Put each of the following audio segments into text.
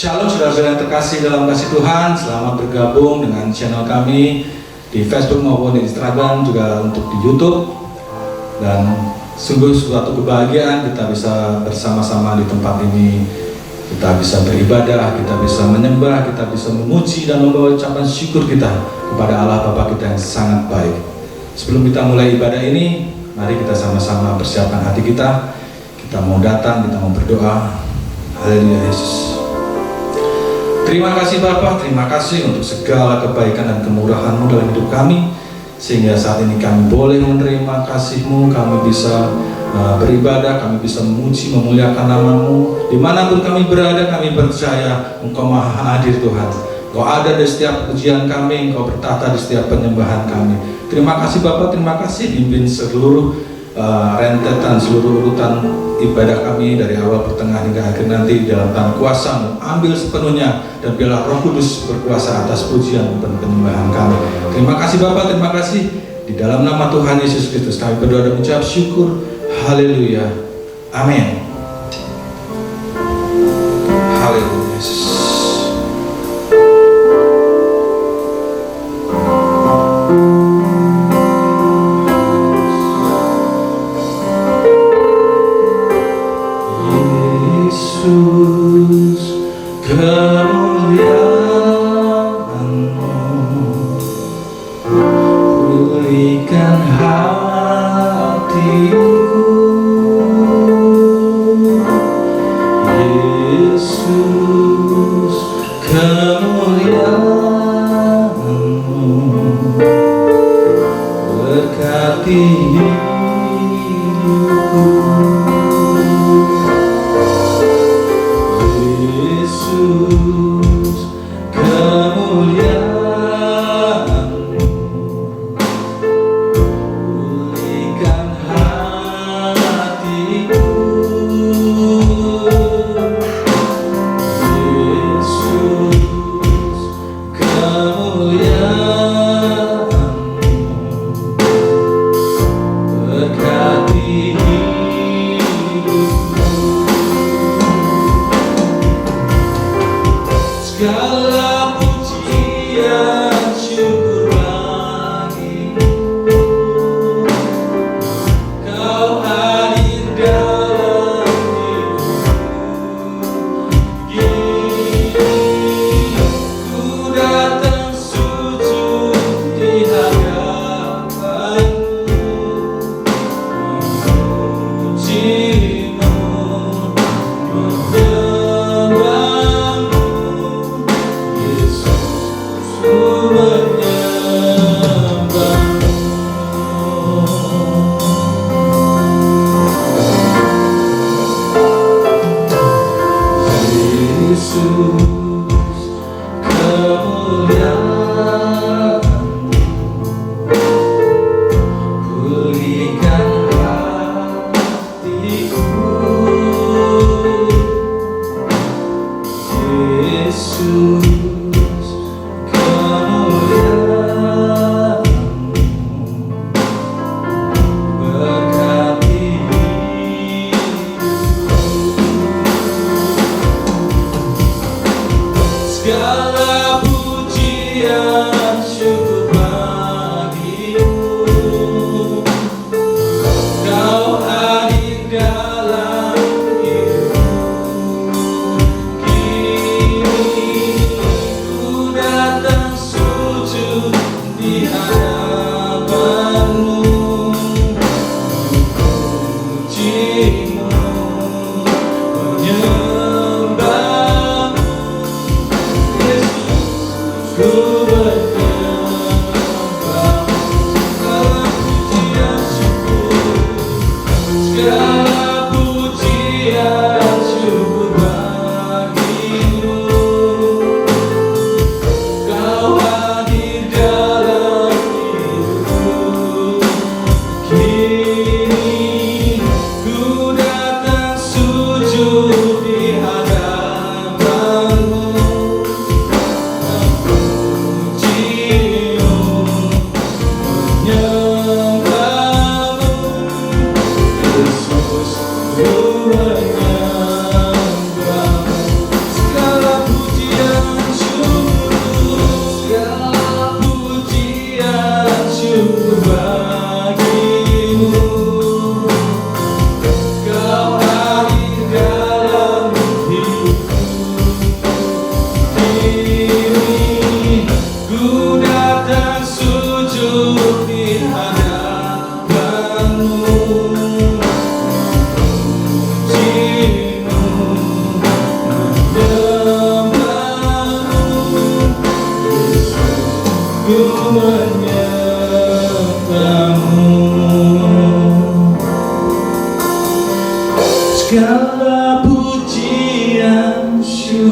Shalom saudara-saudara yang terkasih dalam kasih Tuhan, selamat bergabung dengan channel kami di Facebook maupun di Instagram, juga untuk di YouTube. Dan sungguh suatu kebahagiaan kita bisa bersama-sama di tempat ini. Kita bisa beribadah, kita bisa menyembah, kita bisa memuji dan membawa ucapan syukur kita kepada Allah Bapa kita yang sangat baik. Sebelum kita mulai ibadah ini, mari kita sama-sama persiapkan hati kita. Kita mau datang, kita mau berdoa. Haleluya Yesus. Terima kasih Bapa, terima kasih untuk segala kebaikan dan kemurahan-Mu dalam hidup kami, sehingga saat ini kami boleh menerima kasih-Mu, kami bisa beribadah, kami bisa memuji, memuliakan nama-Mu. Dimanapun kami berada, kami percaya Engkau maha hadir Tuhan. Engkau ada di setiap pujian kami, Engkau bertata di setiap penyembahan kami. Terima kasih Bapa, terima kasih pimpin seluruh rentetan, seluruh urutan ibadah kami dari awal, pertengahan hingga akhir nanti dalam tangan kuasa-Mu. Ambil sepenuhnya dan biarlah Roh Kudus berkuasa atas pujian dan penyembahan kami. Terima kasih Bapa, terima kasih. Di dalam nama Tuhan Yesus Kristus kami berdoa dan mengucap syukur. Haleluya. Amin. Haleluya Yesus.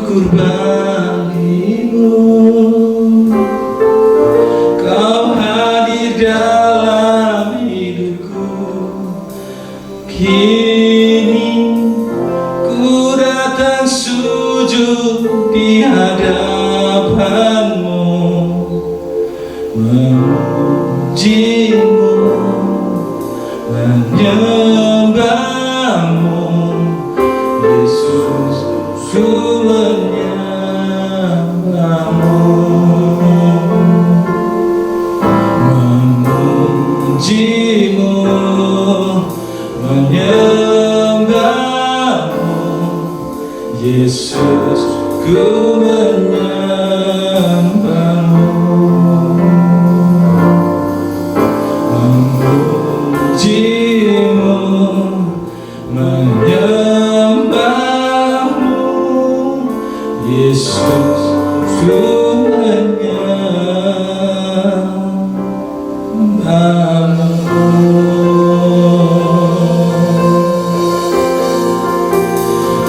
bersyukur bagimu. Kau hadir dalam hidupku. Kini ku datang sujud di hadapanmu, memujimu, menyembahmu, Yesus, ku menyembahmu, memujimu, menyembahmu, Yesus, ku menyembahmu, memujimu, menyembahmu, Yesus, ku menyembahmu.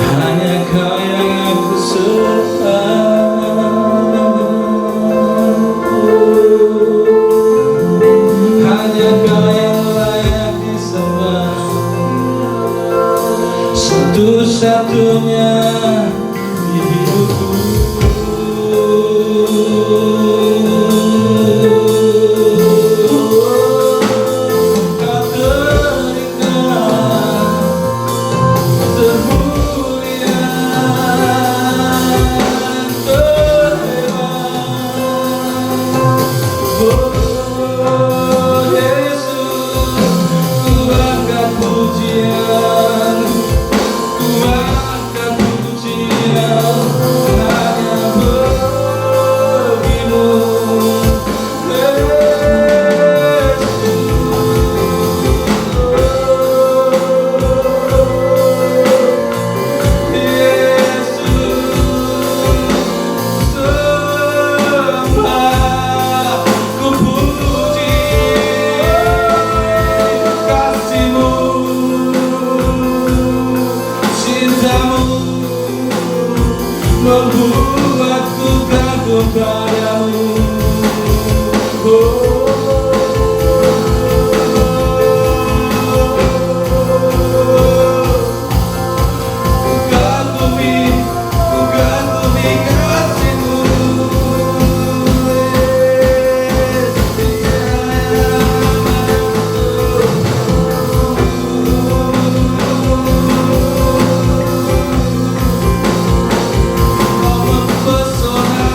Hanya Kau yang aku sembah, hanya Kau yang layak disembah, satu-satunya di hidupku. Kau terindah, termulia, terhebat. Oh Yesus, ku angkat pujian, ku angkat pujian hanya bagimu, membuatku kagum padamu. Ku kagumi kasih-Mu. Kau mempesona,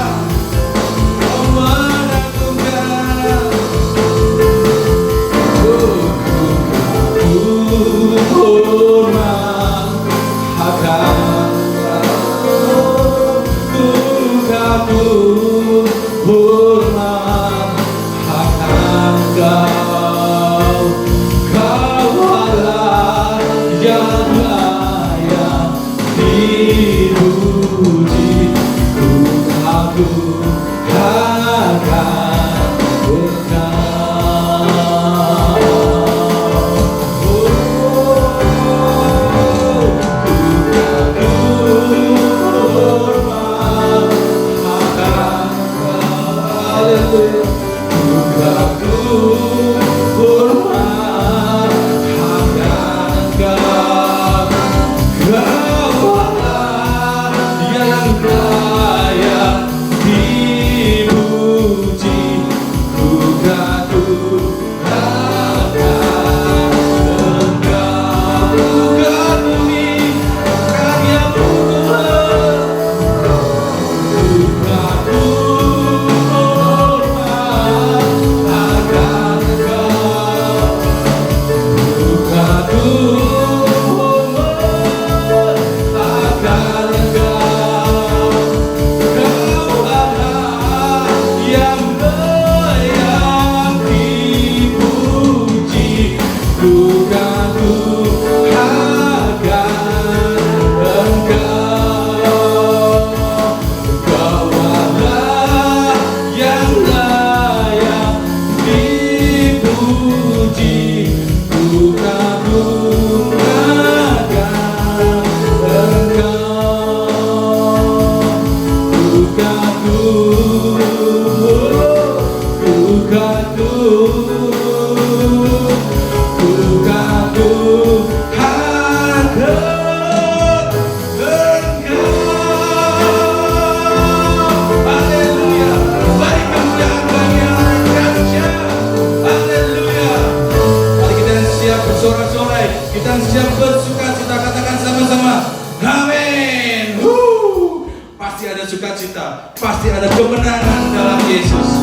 pasti ada sukacita, pasti ada kemenangan dalam Yesus.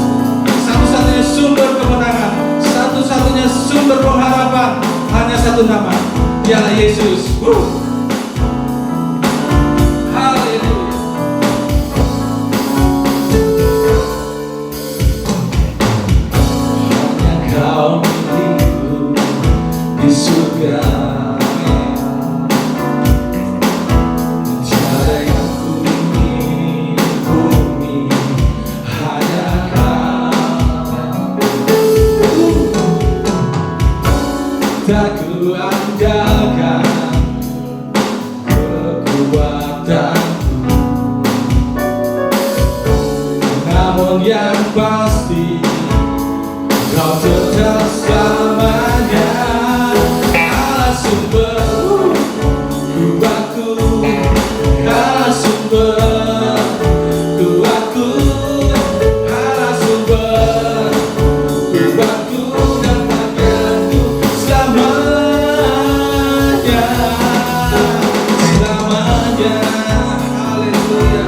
Satu-satunya sumber kemenangan, satu-satunya sumber pengharapan, hanya satu nama, ialah Yesus. Haleluya. Hanya Kau milikku di surga. Tiada yang ku ingin di bumi, hanya Kau. Tak ku andalkan kekuatanku, namun yang pasti Kau tetap selamanya Allah sumber kuatku, Allah sumber kuatku, Allah sumber kuatku dan bagianku selamanya, selamanya. Haleluya.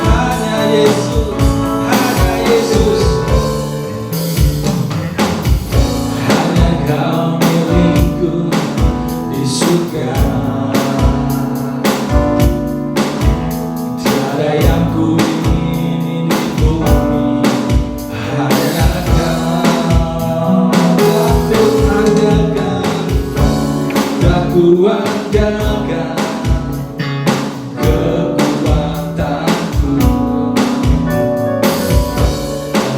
Hanya Yesus, hanya Yesus. Hanya Kau milikku di surga. Tiada yang ku ingin di bumi, hanya Kau. Tak ku andalkan, tak ku andalkan kekuatanku,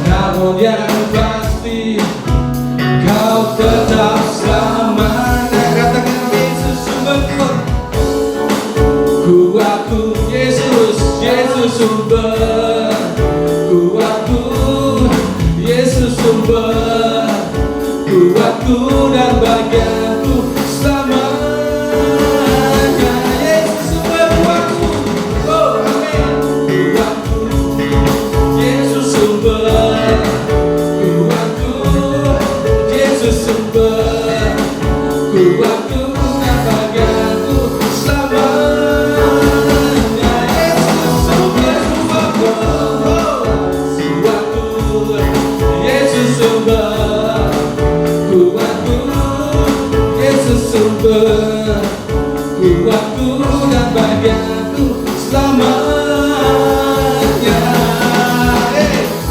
namun yang pasti Kau tetap selamanya. Katakan Yesus sumber kuatku, Yesus, Yesus sumber kuatku, Yesus sumber kuatku dan bagianku selamanya. Yesus sumber kuatku, oh amin. Kuatku, Yesus sumber kuatku, Yesus sumber kuatku dan bagianku selamanya. Yesus sumber kuatku, kuatku, Yesus sumber kuatku, Yesus sumber kuatku dan bagianku selamanya.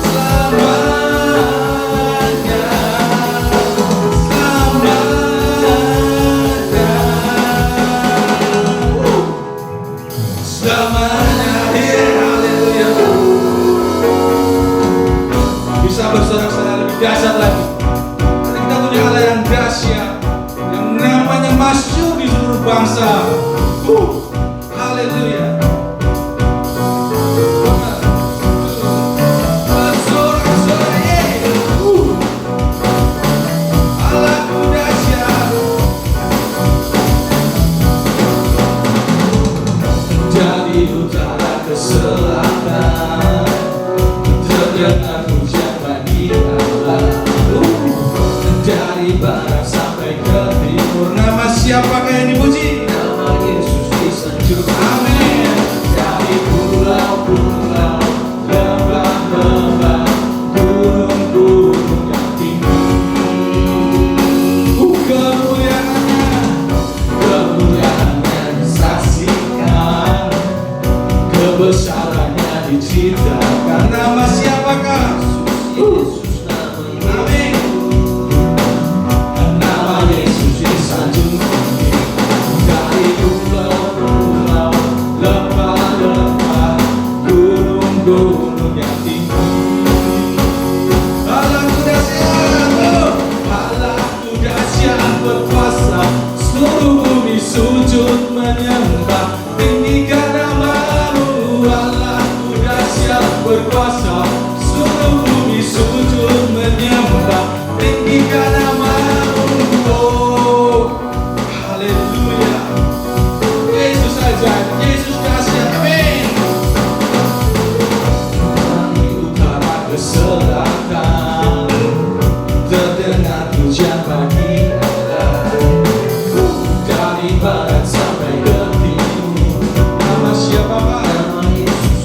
Selamanya, selamanya, haleluya. Bisa bersorak-sorai lebih dahsyat lagi. Kita punya Allah yang dahsyat, yang namanya masyhur di seluruh bangsa. Haleluya. Bersorak-sorai, Allahku dahsyat. Dari utara ke selatan terdengar pujian bagi Allah. Dari barat sampai ke timur, nama siapakah yang dipuji? Nama Yesus disanjung. Amin. Dari pulau-pulau, lembah-lembah, gunung-gunung yang tinggi, kemuliaannya disaksikan, kebesarannya diceritakan. Nama siapakah? Yesus, amin. Nama Yesus disanjung tinggi. Dari pulau-pulau, lembah-lembah, gunung-gunung yang tinggi. Allahku dahsyat, oh, Allahku dahsyat berkuasa, seluruh bumi sujud menyembah, tinggikan nama-Mu. Allahku dahsyat berkuasa, seluruh bumi sujud menyembah, tinggikan nama-Mu. Oh, haleluya. Yesus ajaib, Yesus dahsyat, amin. Dari utara ke selatan terdengar pujian bagi Allah. Dari barat sampai ke timur, nama siapa Pak? Nama Yesus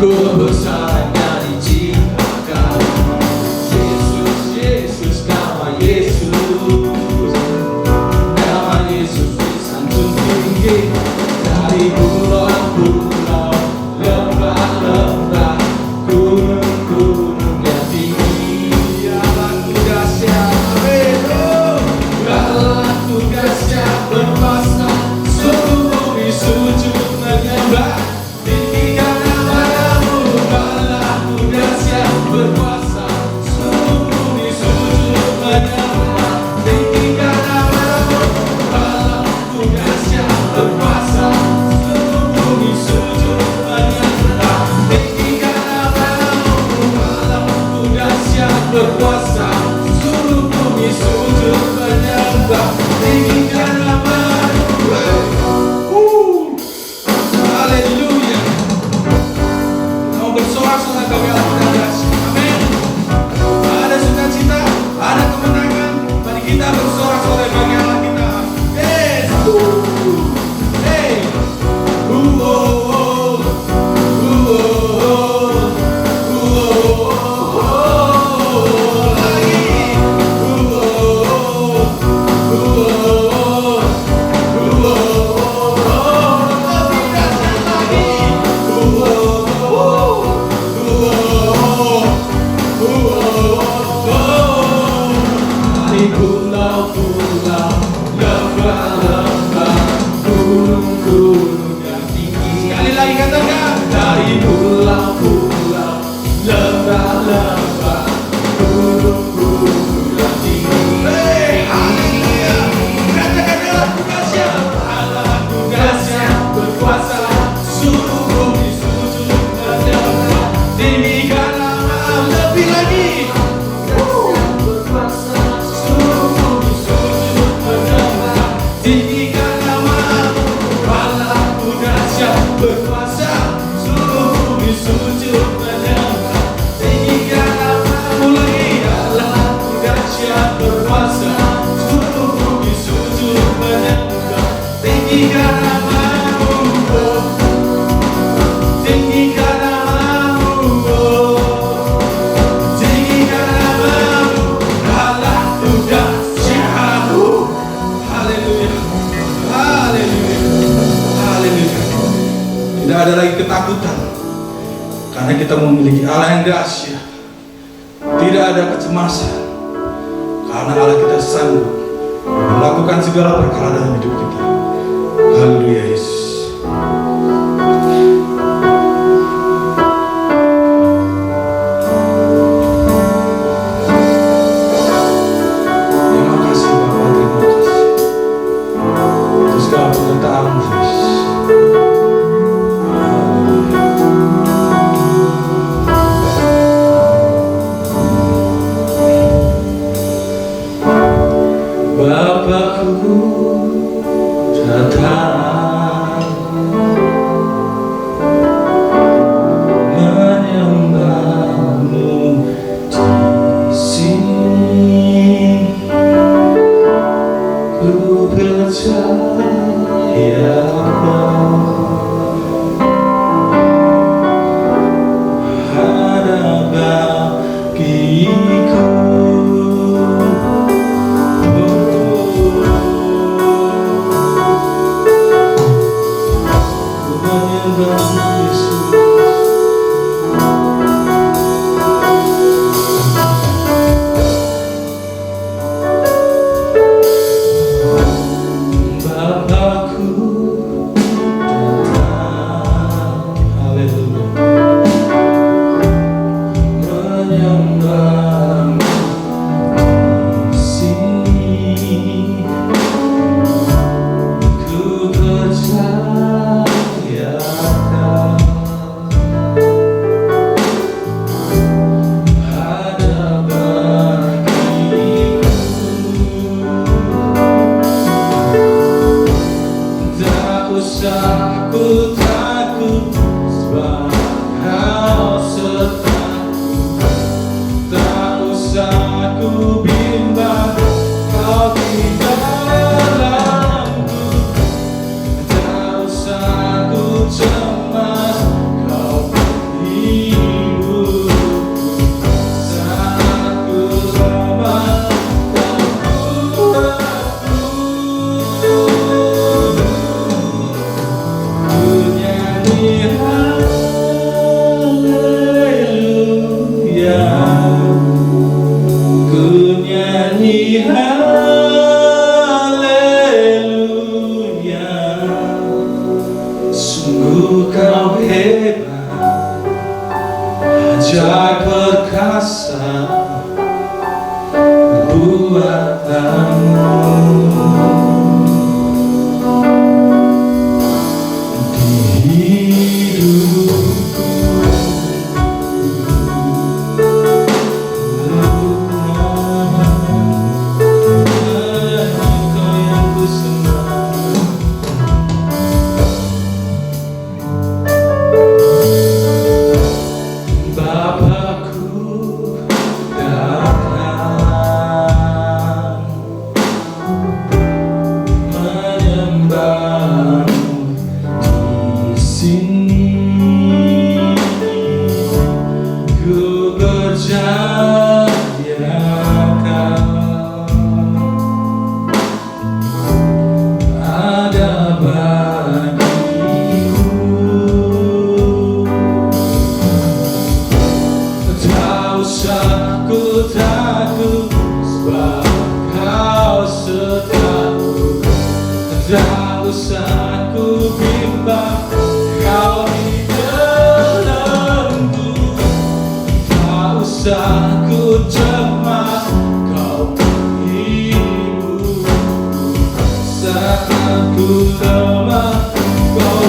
kebesarannya diciptakan. Yesus, Yesus, nama Yesus, nama Yesus disanjung tinggi dari pulau-pulau, lembah-lembah, gunung-gunung yang tinggi. Allah tugasnya, Allah tugasnya berkuasa, seluruh bumi sujud menyembah. Tinggikan nama-Mu, Allah tugasnya berkuasa, seluruh bumi sujud menyembah. Tinggikan nama-Mu, Allah tugasnya berkuasa, seluruh bumi sujud menyembah. Tinggikan nama-Mu, Allah tugasnya berkuasa, seluruh bumi sujud menyembah. Tinggikan nama-Mu. Haleluya. Mau bersorak-sorak bagi Allah Tuhan. Amin. Ada sukacita, ada kemenangan. Mari kita bersorak-sorai bagi Allah kita. Yes. Hey. Oh, oh, oh. Lagi. Dari pulau-pulau, lembah-lembah, gunung-gunung yang tinggi. Sekali lagi katakan, dari pulau-pulau, lembah-lembah, gunung-gunung yang tinggi. Hey, haleluya. Katakan Allah tugasnya, Allah tugasnya berkuasa, seluruh bumi sujud menyembah. Tinggikan nama, lebih lagi. Tinggikan nama-Mu, Allah tugasnya berkuasa, seluruh bumi sujud menyembah. Tinggikan nama-Mu lagi, Allah tugasnya berkuasa, seluruh bumi sujud menyembah. Tinggikan nama-Mu, tinggikan nama-Mu, tinggikan nama-Mu, Allah tugasnya. Haleluya, haleluya, haleluya. Tidak ada lagi ketakutan, karena kita memiliki Allah yang dahsyat. Tidak ada kecemasan, karena Allah kita sanggup melakukan segala perkara dalam hidup kita. Haleluya, Yesus. Terima kasih Bapa, terima kasih atas segala penyertaan-Mu, Yesus. Bapakku datang menyembah-Mu di sini. Ku percaya ada bagiku. Sungguh kau hebat, ajaib perkasa perbuatanmu. Ku takut sebab kau setahu, tak usah ku bimbang kau di dalamku, tak usah ku cemas kau menghibur saat ku lemah kau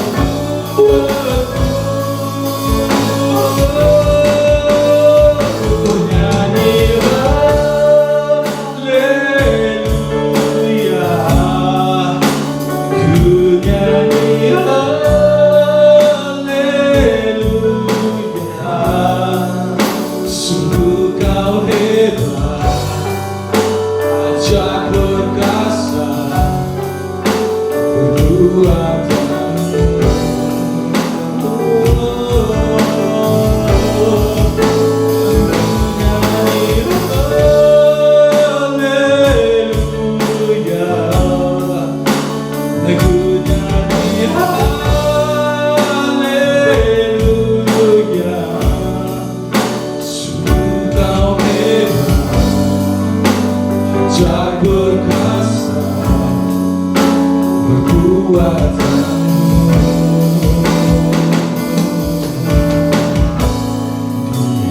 berkasa perbuatanmu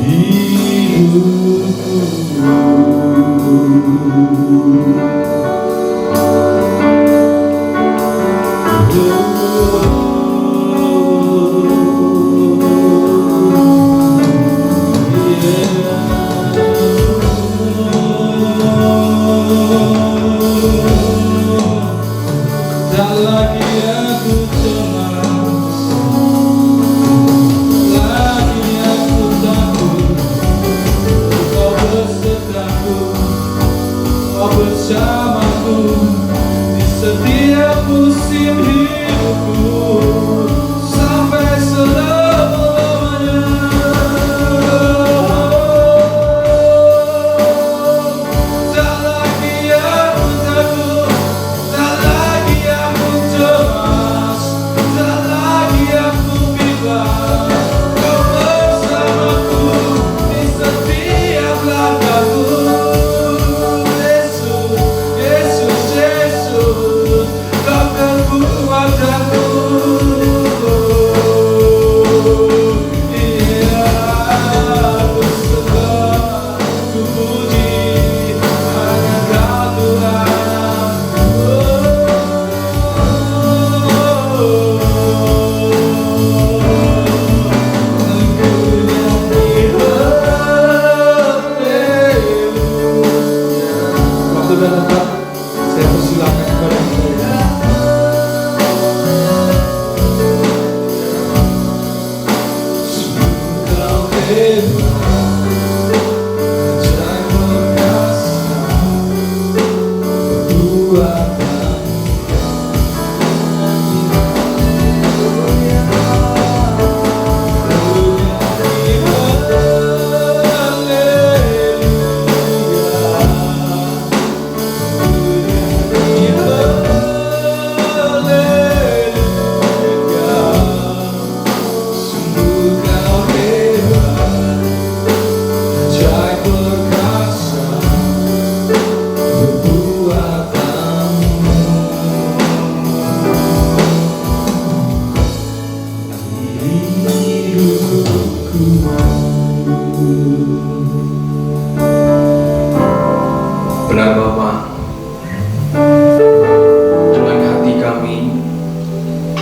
di tak lagi aku cemas, lagi aku takut. Kau bersertaku, kau bersamaku di setiap musim hidupku.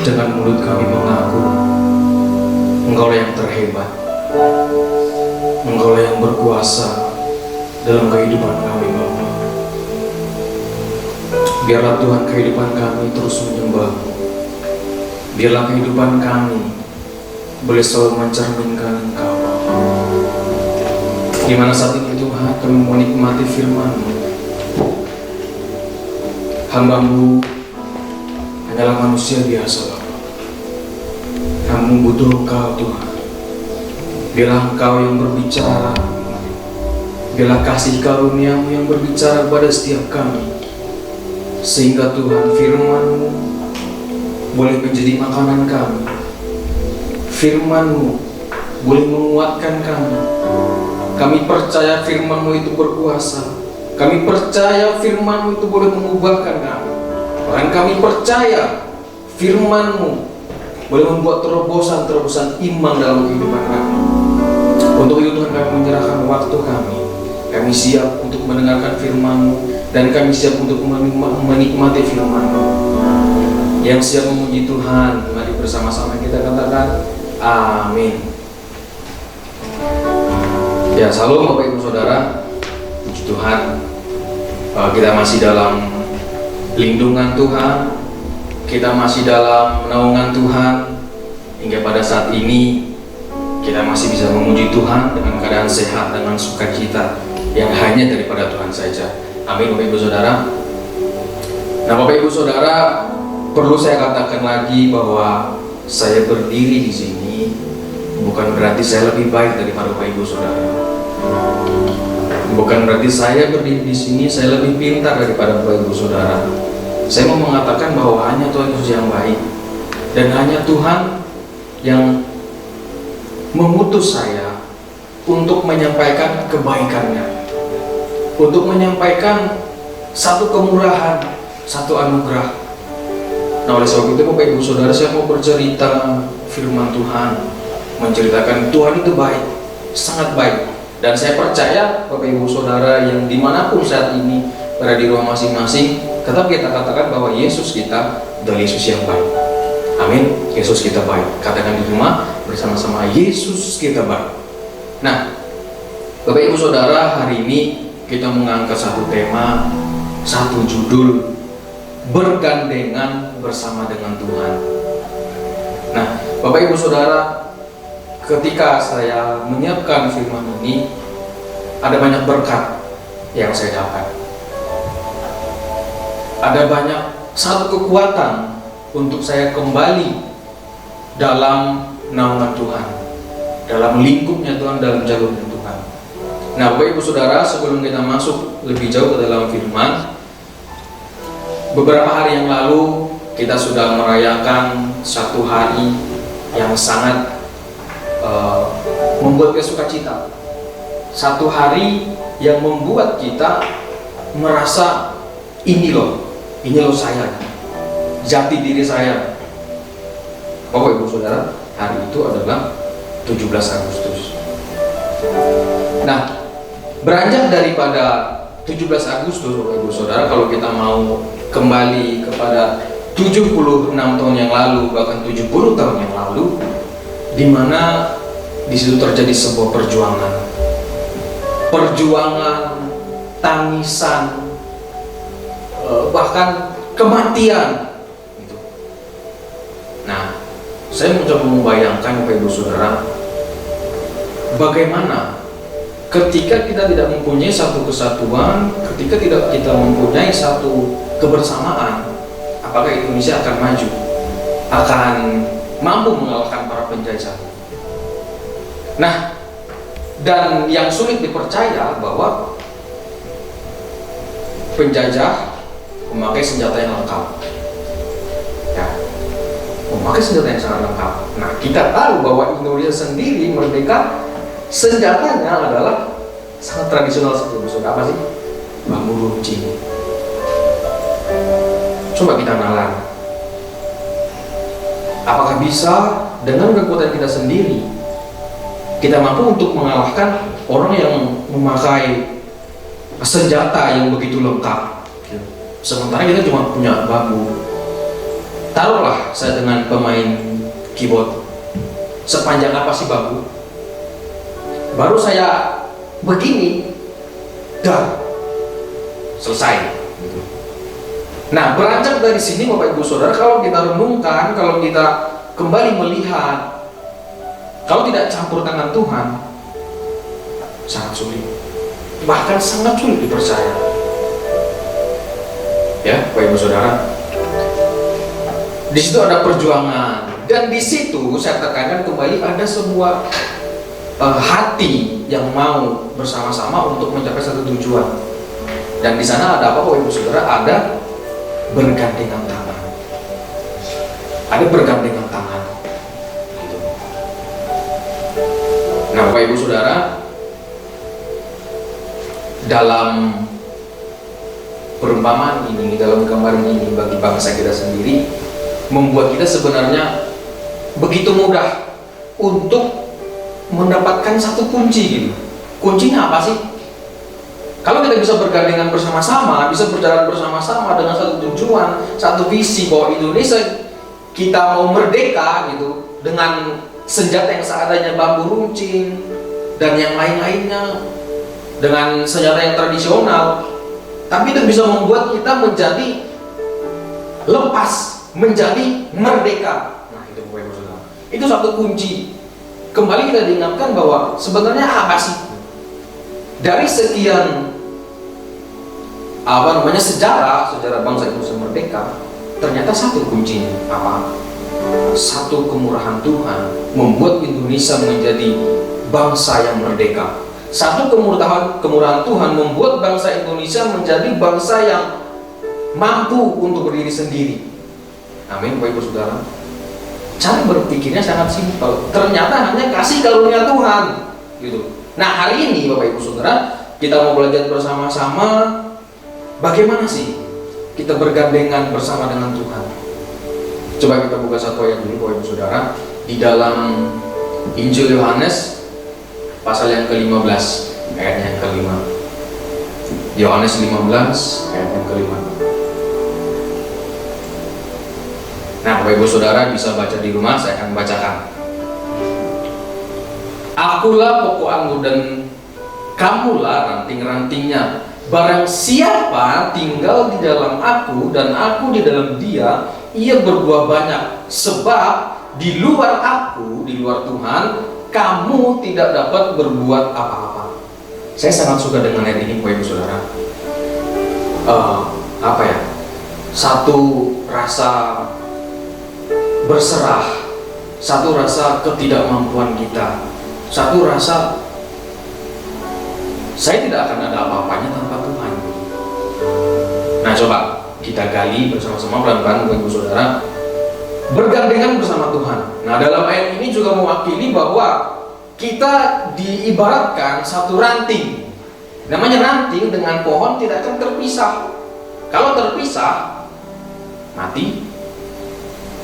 dengan mulut kami mengaku Engkau yang terhebat, Engkau yang berkuasa dalam kehidupan kami, Bapa. Biarlah Tuhan kehidupan kami terus menyembah-Mu. Biarlah kehidupan kami boleh selalu mencerminkan Engkau, Bapa. Di mana saat ini Tuhan kami menikmati firman-Mu. Hamba-Mu hanyalah manusia biasa, Bapa. Kami butuh Engkau, Tuhan. Biarlah Engkau yang berbicara. Biarlah kasih karunia-Mu yang berbicara kepada setiap kami, sehingga Tuhan firman-Mu boleh menjadi makanan kami. Firman-Mu boleh menguatkan kami. Kami percaya firman-Mu itu berkuasa. Kami percaya firman-Mu itu boleh mengubahkan kami. Bahkan kami percaya firman-Mu boleh membuat terobosan-terobosan iman dalam kehidupan kami. Untuk itu Tuhan, kami menyerahkan waktu kami. Kami siap untuk mendengarkan firman-Mu, dan kami siap untuk menikmati firman-Mu. Yang siap memuji Tuhan, mari bersama-sama kita katakan amin. Ya, salam Bapak Ibu Saudara. Puji Tuhan, kita masih dalam lindungan Tuhan, kita masih dalam naungan Tuhan, hingga pada saat ini kita masih bisa memuji Tuhan dengan keadaan sehat, dengan sukacita yang hanya daripada Tuhan saja. Amin, Bapak Ibu Saudara. Nah, Bapak Ibu Saudara, perlu saya katakan lagi bahwa saya berdiri di sini bukan berarti saya lebih baik daripada Bapak Ibu Saudara. Bukan berarti saya berdiri di sini saya lebih pintar daripada Bapak Ibu Saudara. Saya mau mengatakan bahwa hanya Tuhan Yesus yang baik, dan hanya Tuhan yang mengutus saya untuk menyampaikan kebaikannya, untuk menyampaikan satu kemurahan, satu anugerah. Nah, oleh sebab itu Bapak Ibu Saudara, saya mau bercerita firman Tuhan, menceritakan Tuhan itu baik, sangat baik. Dan saya percaya Bapak Ibu Saudara yang dimanapun saat ini berada di rumah masing-masing, tetap kita katakan bahwa Yesus kita adalah Yesus yang baik. Amin. Yesus kita baik. Katakan di rumah bersama-sama, Yesus kita baik. Nah, Bapak Ibu Saudara, hari ini kita mengangkat satu tema, satu judul, bergandengan bersama dengan Tuhan. Nah, Bapak Ibu Saudara, ketika saya menyiapkan firman ini, ada banyak berkat yang saya dapat. Ada banyak satu kekuatan untuk saya kembali dalam naungan Tuhan, dalam lingkupnya Tuhan, dalam jalurnya Tuhan. Nah, Bapak Ibu Saudara, sebelum kita masuk lebih jauh ke dalam firman, beberapa hari yang lalu kita sudah merayakan satu hari yang sangat membuat kita sukacita. Satu hari yang membuat kita merasa ini loh saya, jati diri saya. Bapak Ibu Saudara, hari itu adalah 17 Agustus. Nah, beranjak daripada 17 Agustus, Bapak Ibu Saudara, kalau kita mau kembali kepada 76 tahun yang lalu, bahkan 70 tahun yang lalu, di mana di situ terjadi sebuah perjuangan, tangisan, bahkan kematian. Gitu. Nah, saya mencoba membayangkan Bapak Ibu Saudara, bagaimana ketika kita tidak mempunyai satu kesatuan, ketika tidak kita mempunyai satu kebersamaan, apakah Indonesia akan maju, akan mampu mengalahkan para penjajah? Nah, dan yang sulit dipercaya bahwa penjajah memakai senjata yang lengkap, ya, memakai senjata yang sangat lengkap. Nah, kita tahu bahwa Indonesia sendiri merdeka, senjatanya adalah sangat tradisional seperti apa sih? Bambu runcing. Coba kita nalar, apakah bisa dengan kekuatan kita sendiri kita mampu untuk mengalahkan orang yang memakai senjata yang begitu lengkap, sementara kita cuma punya bambu? taruhlah saya dengan pemain keyboard, sepanjang apa sih bambu? Baru saya begini, dar, selesai. Nah, beranjak dari sini Bapak Ibu Saudara, kalau kita renungkan, kalau kita kembali melihat, kalau tidak campur tangan Tuhan, sangat sulit, bahkan sangat sulit dipercaya. Ya, Bapak Ibu Saudara, di situ ada perjuangan, dan di situ saya tekankan kembali ada sebuah hati yang mau bersama-sama untuk mencapai satu tujuan. Dan di sana ada apa, Bapak Ibu Saudara? Ada bergandengan tangan. Ada bergandengan tangan. Gitu. Nah, Bapak Ibu Saudara, dalam perumpamaan ini, dalam gambaran ini bagi bangsa kita sendiri, membuat kita sebenarnya begitu mudah untuk mendapatkan satu kunci gitu. Kuncinya apa sih? Kalau kita bisa bergandengan bersama-sama, bisa berjalan bersama-sama dengan satu tujuan, satu visi bahwa Indonesia kita mau merdeka gitu, dengan senjata yang seadanya bambu runcing dan yang lain-lainnya, dengan senjata yang tradisional, tapi itu bisa membuat kita menjadi lepas, menjadi merdeka. Nah, itu Bapak Ibu Saudara. Itu satu kunci. Kembali kita diingatkan bahwa sebenarnya apa sih dari sekian sejarah bangsa Indonesia merdeka, ternyata satu kuncinya apa? Satu kemurahan Tuhan membuat Indonesia menjadi bangsa yang merdeka. Satu kemurahan Tuhan membuat bangsa Indonesia menjadi bangsa yang mampu untuk berdiri sendiri. Amin, Bapak Ibu Saudara. Cara berpikirnya sangat simpel. Ternyata hanya kasih karunia Tuhan, gitu. Nah, hari ini Bapak Ibu Saudara, kita mau belajar bersama-sama bagaimana sih kita bergandengan bersama dengan Tuhan. Coba kita buka satu ayat dulu Bapak Ibu Saudara, di dalam Injil Yohanes pasal yang ke-15 ayat yang ke-5. Yohanes 15 ayat yang ke-5. Nah, Bapak Ibu Saudara bisa baca di rumah, saya akan bacakan. Akulah pokok anggur dan kamulah ranting-rantingnya. Barang siapa tinggal di dalam aku dan aku di dalam dia, ia berbuah banyak. Sebab di luar aku, di luar Tuhan, kamu tidak dapat berbuat apa-apa. Saya sangat suka dengan ayat ini Bapak Ibu Saudara. Satu rasa berserah, satu rasa ketidakmampuan kita, satu rasa saya tidak akan ada apa-apanya tanpa Tuhan. Nah, coba kita gali bersama-sama pelan-pelan Bapak Ibu Saudara, bergandengan bersama Tuhan. Nah, dalam ayat ini juga mewakili bahwa kita diibaratkan satu ranting. Namanya ranting dengan pohon tidak akan terpisah. Kalau terpisah, mati,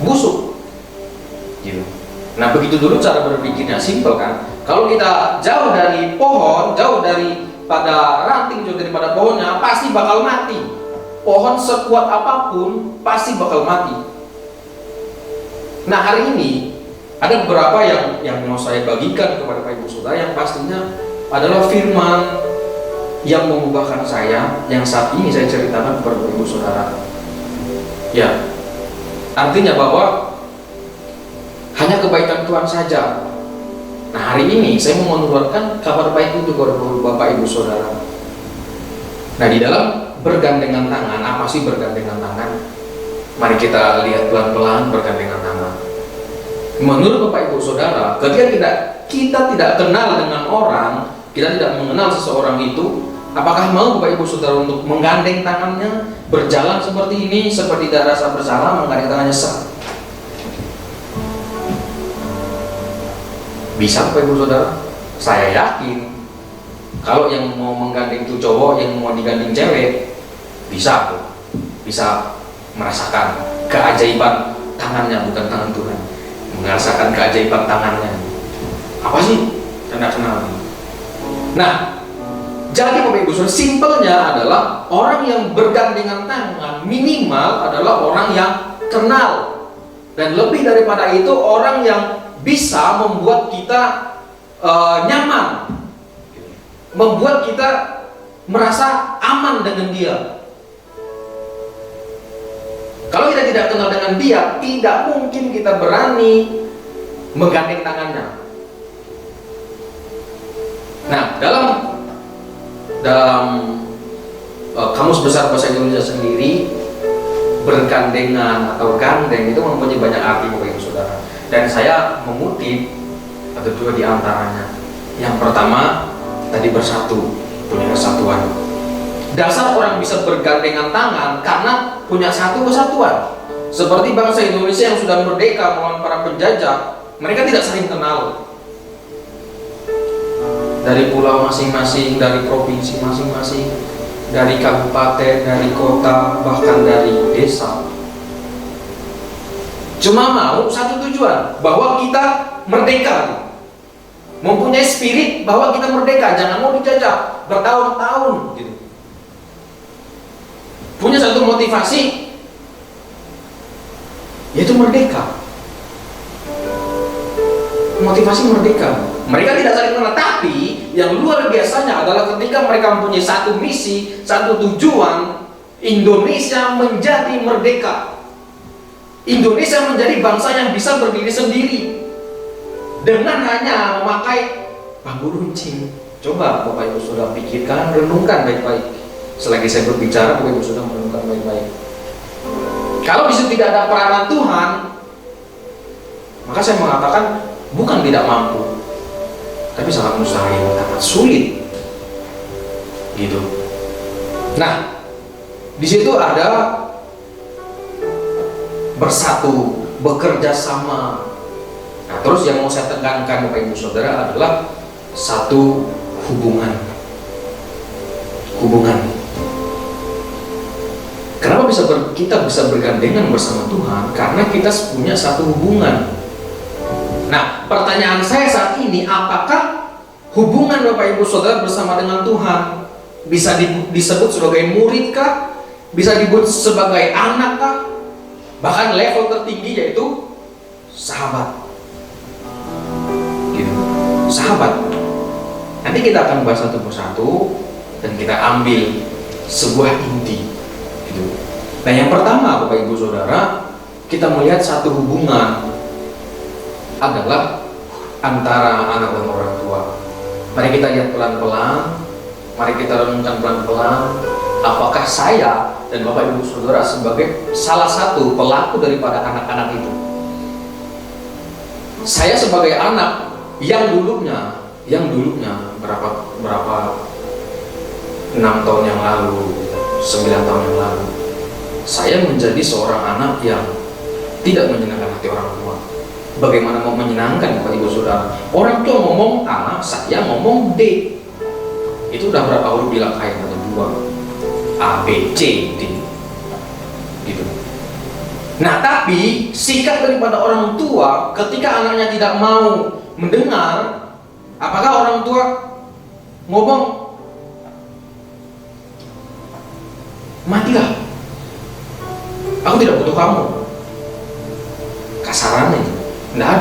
busuk. Gitu. Nah, begitu dulu cara berpikirnya, simpel kan? Kalau kita jauh dari pohon, jauh daripada ranting, jauh daripada pohonnya, pasti bakal mati. Pohon sekuat apapun pasti bakal mati. Nah, hari ini ada beberapa yang mau saya bagikan kepada Bapak Ibu Saudara, yang pastinya adalah firman yang mengubahkan saya, yang saat ini saya ceritakan kepada Bapak Ibu Saudara. Ya, artinya bahwa hanya kebaikan Tuhan saja. Nah, hari ini saya mau menularkan kabar baik itu kepada Bapak Ibu Saudara. Nah, di dalam bergandengan tangan, apa sih bergandengan tangan? Mari kita lihat pelan-pelan bergandengan tangan. Menurut Bapak Ibu Saudara, ketika kita tidak kenal dengan orang, kita tidak mengenal seseorang itu, apakah mau Bapak Ibu Saudara untuk menggandeng tangannya, berjalan seperti ini, seperti tidak rasa bersalah, menggandeng tangannya sah? Bisa Bapak Ibu Saudara? Saya yakin kalau yang mau menggandeng itu cowok, yang mau digandeng cewek, bisa tuh, bisa merasakan keajaiban tangannya, bukan tangan Tuhan, merasakan keajaiban tangannya. Apa sih? Tidak kenal. Nah, jadi Bapak Ibu Saudara, simpelnya adalah orang yang bergandengan tangan minimal adalah orang yang kenal Dan lebih daripada itu, orang yang bisa membuat kita nyaman, membuat kita merasa aman dengan dia. Kalau kita tidak kenal dengan dia, tidak mungkin kita berani menggandeng tangannya. Nah, dalam Kamus Besar Bahasa Indonesia sendiri, bergandengan atau gandeng itu mempunyai banyak arti, Bapak Ibu Saudara. Dan saya mengutip atau dua di antaranya. Yang pertama, tadi bersatu, punya kesatuan. Dasar orang bisa bergandengan tangan karena punya satu kesatuan. Seperti bangsa Indonesia yang sudah merdeka melawan para penjajah, mereka tidak saling kenal. Dari pulau masing-masing, dari provinsi masing-masing, dari kabupaten, dari kota, bahkan dari desa, cuma mau satu tujuan, bahwa kita merdeka, mempunyai spirit bahwa kita merdeka, jangan mau dijajah bertahun-tahun gitu. Punya satu motivasi, yaitu merdeka. Motivasi merdeka. Mereka tidak saling kenal, tapi yang luar biasanya adalah ketika mereka mempunyai satu misi, satu tujuan, Indonesia menjadi merdeka. Indonesia menjadi bangsa yang bisa berdiri sendiri dengan hanya memakai bambu runcing. Coba Bapak Ibu sudah pikirkan, renungkan baik-baik. Selagi saya berbicara, Bapak Ibu sudah merenungkan baik-baik. Kalau di situ tidak ada peranan Tuhan, maka saya mengatakan bukan tidak mampu, tapi sangat mustahil, sangat sulit, gitu. Nah, di situ ada bersatu, bekerja sama. Nah, terus yang mau saya tekankan Bapak Ibu Saudara adalah satu hubungan. Kenapa kita bisa bergandengan bersama Tuhan? Karena kita punya satu hubungan. Nah, pertanyaan saya saat ini, apakah hubungan Bapak Ibu Saudara bersama dengan Tuhan bisa disebut sebagai murid kah? Bisa disebut sebagai anak kah? Bahkan level tertinggi yaitu sahabat. Gitu. Sahabat. Nanti kita akan bahas satu persatu dan kita ambil sebuah inti. Gitu. Nah, yang pertama Bapak Ibu Saudara, kita melihat satu hubungan adalah antara anak dan orang tua. Mari kita lihat pelan-pelan, mari kita renungkan pelan-pelan, apakah saya dan Bapak Ibu Saudara sebagai salah satu pelaku daripada anak-anak itu. Saya sebagai anak yang dulunya berapa 6 tahun yang lalu, 9 tahun yang lalu, saya menjadi seorang anak yang tidak menyenangkan hati orang tua. Bagaimana mau menyenangkan Bapak Ibu Saudara? Orang tua ngomong A, saya ngomong D. Itu udah berapa huruf bilang kayak ada 2, A, B, C, D. Gitu. Nah, tapi sikap daripada orang tua ketika anaknya tidak mau mendengar, apakah orang tua ngomong matilah, aku tidak butuh kamu, kasarannya? Tidak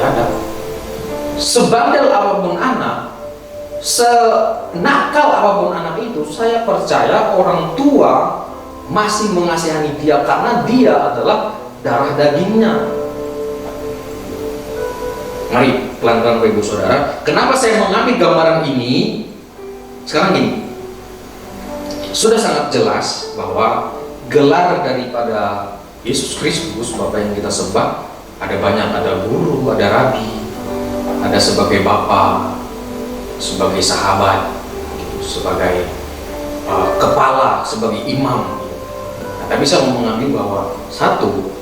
ada. Sebandel apapun anak, senakal apapun anak itu, saya percaya orang tua masih mengasihani dia karena dia adalah darah dagingnya. Mari pelan-pelan Bapak Ibu Saudara. Kenapa saya mengambil gambaran ini? Sekarang gini, sudah sangat jelas bahwa gelar daripada Yesus Kristus, Bapa yang kita sembah, ada banyak, ada guru, ada rabi, ada sebagai bapa, sebagai sahabat, sebagai kepala, sebagai imam. Nah, tapi saya mau mengambil bahwa satu,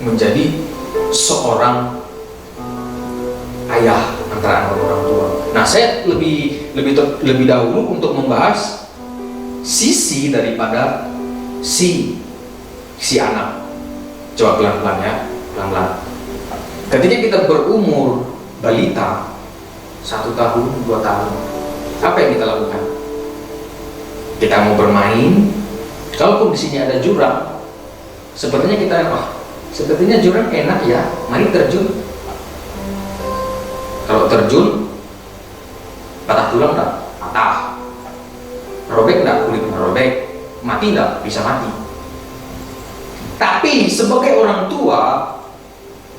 menjadi seorang ayah antara anak orang tua. Nah, saya lebih dahulu untuk membahas sisi daripada si anak. Coba pelan-pelan ya, pelan-pelan. Ketika kita berumur balita 1 tahun, 2 tahun, apa yang kita lakukan? Kita mau bermain, kalaupun di sini ada jurang, sebenarnya kita sepertinya jurang enak ya, mari terjun. Kalau terjun, patah tulang enggak? Patah. Robek enggak? Kulit merobek. Mati enggak? Bisa mati. Tapi sebagai orang tua,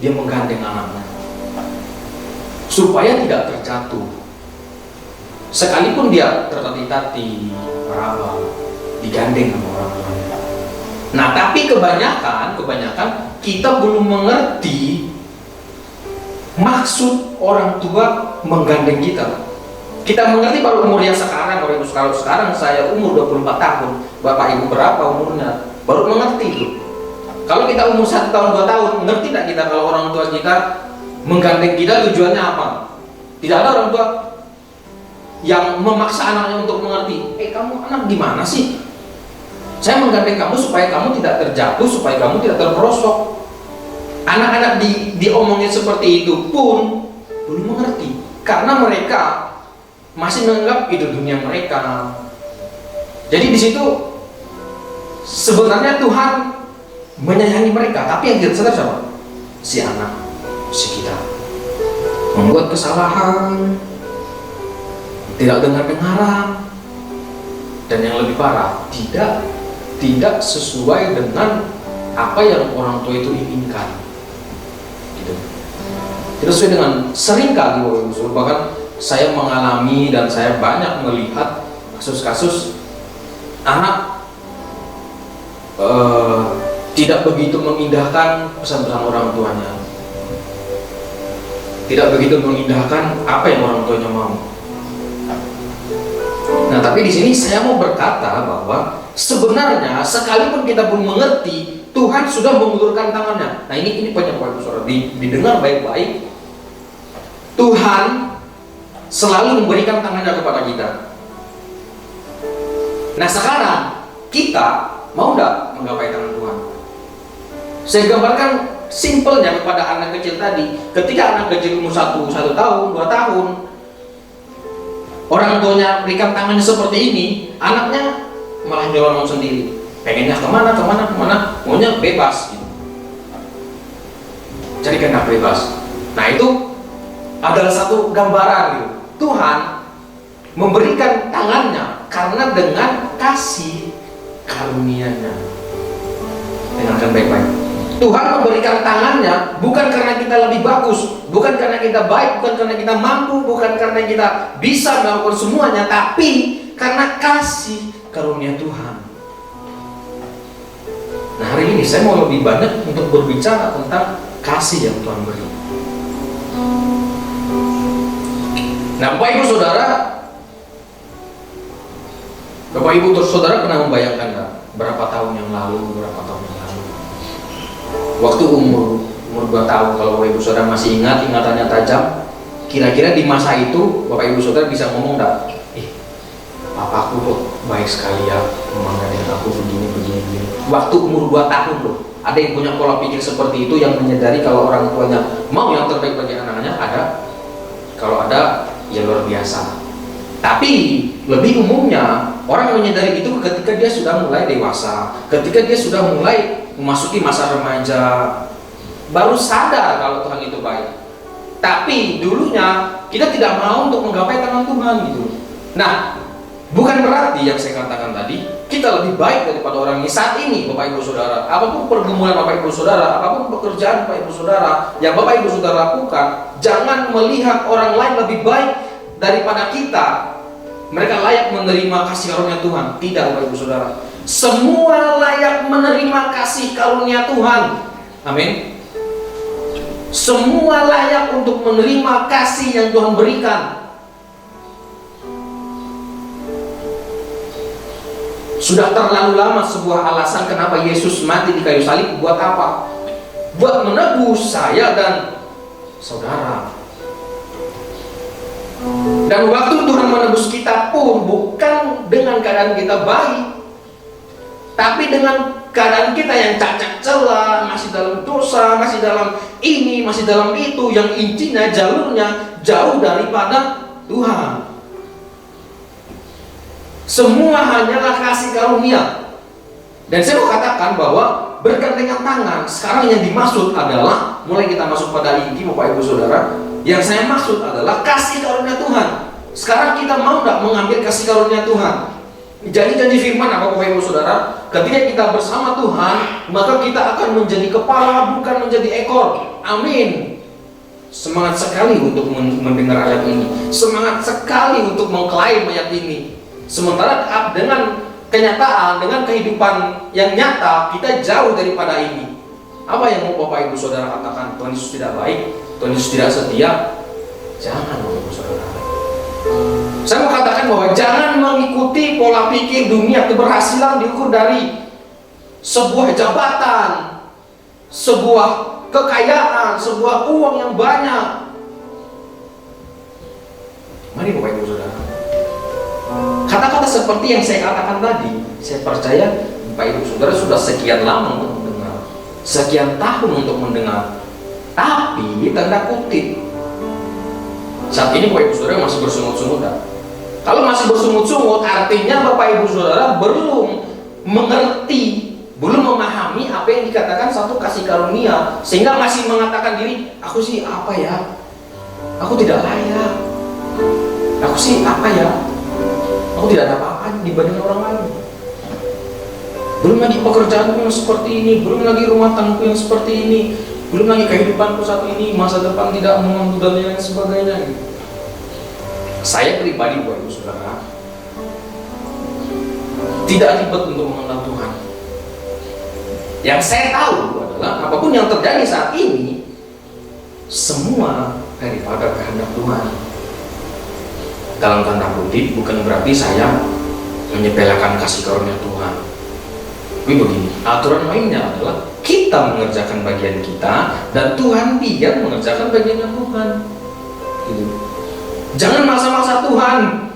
dia menggandeng anaknya supaya tidak terjatuh. Sekalipun dia tertati-tati, meraba, digandeng sama orang tuanya. Nah, tapi kebanyakan kita belum mengerti maksud orang tua menggandeng kita. Kita mengerti baru umur yang sekarang, kalau sekarang saya umur 24 tahun, Bapak Ibu berapa umurnya? Baru mengerti itu. Kalau kita umur 1 tahun, 2 tahun, ngerti tidak kita kalau orang tua kita menggandeng kita tujuannya apa? Tidak ada orang tua yang memaksa anaknya untuk mengerti. Kamu anak gimana sih? Saya menggandeng kamu supaya kamu tidak terjatuh, supaya kamu tidak terperosok. Anak-anak diomongin seperti itu pun belum mengerti, karena mereka masih menganggap itu dunia mereka. Jadi di situ sebenarnya Tuhan menyayangi mereka, tapi yang tidak sadar siapa? Si anak, si kita membuat kesalahan, tidak dengar-dengaran, dan yang lebih parah, tidak sesuai dengan apa yang orang tua itu inginkan. Gitu. Tidak sesuai dengan, seringkali bahkan saya mengalami dan saya banyak melihat kasus-kasus anak tidak begitu mengindahkan pesan-pesan orang tuanya, tidak begitu mengindahkan apa yang orang tuanya mau. Nah, tapi di sini saya mau berkata bahwa sebenarnya sekalipun kita belum mengerti, Tuhan sudah mengulurkan tangannya. Nah, ini banyak Bapak Saudara didengar baik-baik. Tuhan selalu memberikan tangannya kepada kita. Nah, sekarang kita mau enggak menggapai tangan Tuhan? Saya gambarkan simpelnya kepada anak kecil tadi. Ketika anak kecil umur 1 tahun, 2 tahun, orang tuanya berikan tangannya seperti ini, anaknya malah nyelonong sendiri. Pengennya kemana, maunya bebas gitu. Jadi kena bebas. Nah, itu adalah satu gambaran gitu. Tuhan memberikan tangannya karena dengan kasih karunia-Nya. Dengarkan baik-baik. Tuhan memberikan tangannya bukan karena kita lebih bagus, bukan karena kita baik, bukan karena kita mampu, bukan karena kita bisa melakukan semuanya, tapi karena kasih karunia Tuhan. Nah, hari ini saya mau lebih banyak untuk berbicara tentang kasih yang Tuhan beri. Nah, Bapak Ibu Saudara, Bapak Ibu Saudara pernah membayangkan nggak berapa tahun yang lalu, waktu umur 2 tahun, kalau Bapak Ibu Saudara masih ingat, ingatannya tajam, kira-kira di masa itu Bapak Ibu Saudara bisa ngomong nggak? Papaku kok baik sekali ya, memangnya aku begini. Waktu umur 2 tahun loh. Ada yang punya pola pikir seperti itu, yang menyadari kalau orang tuanya mau yang terbaik bagi anaknya. Ada. Kalau ada, ya luar biasa. Tapi lebih umumnya orang menyadari itu ketika dia sudah mulai dewasa, ketika dia sudah mulai memasuki masa remaja, baru sadar kalau Tuhan itu baik. Tapi dulunya kita tidak mau untuk menggapai tangan Tuhan gitu. Nah, bukan berarti yang saya katakan tadi kita lebih baik daripada orang ini. Saat ini Bapak Ibu Saudara, apapun pergumulan Bapak Ibu Saudara, apapun pekerjaan Bapak Ibu Saudara yang Bapak Ibu Saudara lakukan, jangan melihat orang lain lebih baik daripada kita. Mereka layak menerima kasih karunia Tuhan. Tidak, Bapak Ibu Saudara. Semua layak menerima kasih karunia Tuhan. Amin. Semua layak untuk menerima kasih yang Tuhan berikan. Sudah terlalu lama sebuah alasan kenapa Yesus mati di kayu salib. Buat apa? Buat menebus saya dan saudara. Dan waktu Tuhan menebus kita pun bukan dengan keadaan kita baik, tapi dengan keadaan kita yang cacat celah, masih dalam dosa, masih dalam ini, masih dalam itu, yang intinya jalurnya jauh daripada Tuhan. Semua hanyalah kasih karunia. Dan saya mau katakan bahwa bergandengan tangan. Sekarang yang dimaksud adalah, mulai kita masuk pada inti Bapak Ibu Saudara, yang saya maksud adalah kasih karunia Tuhan. Sekarang kita mau nggak mengambil kasih karunia Tuhan? Janji-janji firman apa Bapak Ibu Saudara? Ketika kita bersama Tuhan, maka kita akan menjadi kepala, bukan menjadi ekor. Amin. Semangat sekali untuk mendengar ayat ini. Semangat sekali untuk mengklaim ayat ini. Sementara dengan kenyataan, dengan kehidupan yang nyata, kita jauh daripada ini. Apa yang mau Bapak Ibu Saudara katakan? Tuhan Yesus tidak baik, Tuhan Yesus tidak setia? Jangan Bapak Ibu Saudara. Saya mau katakan bahwa jangan mengikuti pola pikir dunia. Keberhasilan diukur dari sebuah jabatan, sebuah kekayaan, sebuah uang yang banyak. Mari Bapak Ibu Saudara, kata-kata seperti yang saya katakan tadi, saya percaya Bapak Ibu Saudara sudah sekian lama untuk mendengar, sekian tahun untuk mendengar. Tapi tanda kutip, saat ini Bapak Ibu Saudara masih bersungut-sungut. Kalau masih bersungut-sungut, artinya Bapak Ibu Saudara belum mengerti, belum memahami apa yang dikatakan satu kasih karunia, sehingga masih mengatakan diri, aku sih apa ya? Aku tidak layak. Aku sih apa ya? Aku tidak ada apa-apa dibanding orang lain. Belum lagi pekerjaanku yang seperti ini, belum lagi rumah tanggaku yang seperti ini, belum lagi kehidupanku saat ini, masa depan tidak menentu dan lain sebagainya. Saya pribadi Bapak Ibu Saudara tidak ribet untuk mengenal Tuhan. Yang saya tahu adalah apapun yang terjadi saat ini semua daripada kehendak Tuhan. Dalam tanda kutip, bukan berarti saya menyepelekan kasih karunia Tuhan. Tapi begini, aturan mainnya adalah kita mengerjakan bagian kita dan Tuhan dia mengerjakan bagian Tuhan. Gitu. Jangan maksa-maksa Tuhan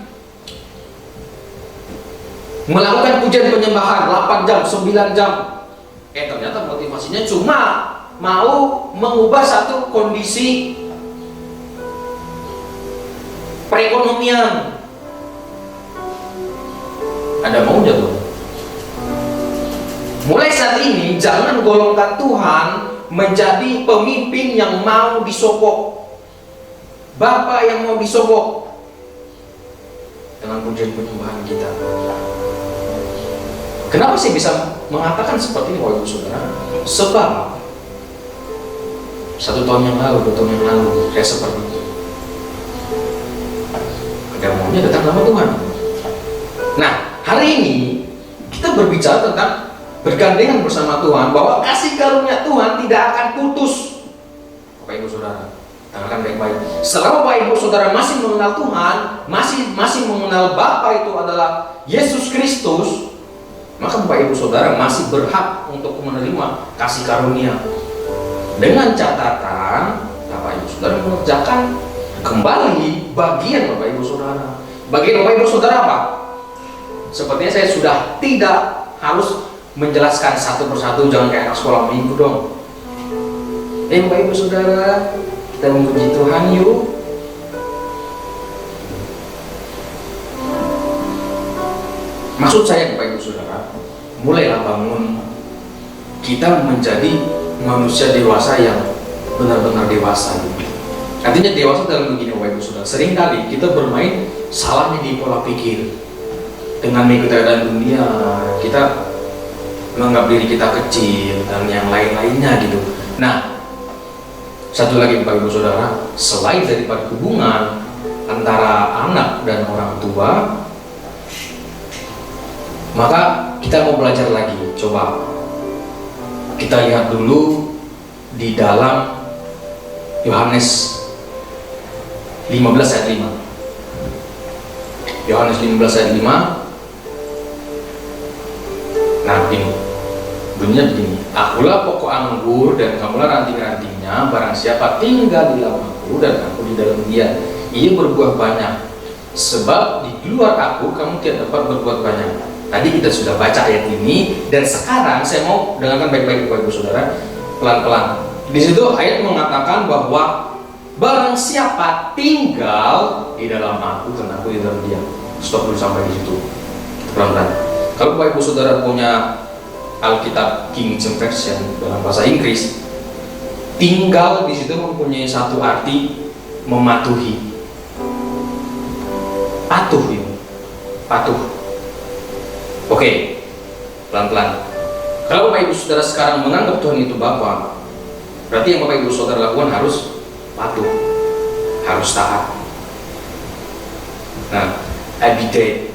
melakukan pujian penyembahan 8 jam, 9 jam. Ternyata motivasinya cuma mau mengubah satu kondisi perekonomian. Ada maunya tuh. Mulai saat ini jangan golongkan Tuhan menjadi pemimpin yang mau disogok, Bapak yang mau disogok dengan pujian penyembahan kita. Kenapa sih bisa mengatakan seperti ini Bapak Ibu Saudara? Sebab 1 tahun yang lalu, 2 tahun yang lalu kayak seperti itu. Ada maunya datang nama Tuhan. Nah, hari ini kita berbicara tentang bergandengan bersama Tuhan, bahwa kasih karunia Tuhan tidak akan putus. Bapak Ibu Saudara, tanyakan baik-baik. Selama Bapak Ibu Saudara masih mengenal Tuhan, masih mengenal Bapa itu adalah Yesus Kristus, maka Bapak Ibu Saudara masih berhak untuk menerima kasih karunia. Dengan catatan Bapak Ibu Saudara mengerjakan kembali bagian Bapak Ibu Saudara. Bagian Bapak Ibu Saudara apa? Sepertinya saya sudah tidak harus menjelaskan satu persatu, jangan kayak anak sekolah minggu dong. Bapak Ibu Saudara, kita memuji Tuhan yuk. Maksud saya Bapak Ibu Saudara, mulailah bangun. Kita menjadi manusia dewasa yang benar-benar dewasa. Artinya dewasa dalam begini Bapak Ibu Saudara. Seringkali kita bermain salahnya di pola pikir. Dengan mengikuti keadaan dunia, kita menganggap diri kita kecil dan yang lain-lainnya gitu. Nah, satu lagi Bapak Ibu Saudara, selain daripada hubungan antara anak dan orang tua, maka kita mau belajar lagi. Coba kita lihat dulu di dalam Yohanes 15 ayat 5. Yohanes 15 ayat 5. Nah, bunyinya begini, akulah pokok anggur dan kamulah ranting-rantingnya. Barang siapa tinggal di dalam aku dan aku di dalam dia, ia berbuah banyak. Sebab di luar aku kamu tidak dapat berbuat banyak. Tadi kita sudah baca ayat ini, dan sekarang saya mau dengarkan baik-baik Bapak Ibu Saudara, pelan-pelan. Di situ ayat mengatakan bahwa barang siapa tinggal di dalam aku dan aku di dalam dia. Stop dulu sampai di situ, pelan-pelan. Kalau Bapak Ibu Saudara punya Alkitab King James Version dalam bahasa Inggris, tinggal di situ mempunyai satu arti mematuhi. Patuh ya. Patuh. Oke, pelan-pelan. Kalau Bapak Ibu Saudara sekarang menganggap Tuhan itu Bapa, berarti yang Bapak Ibu Saudara lakukan harus patuh, harus taat. Nah, obedient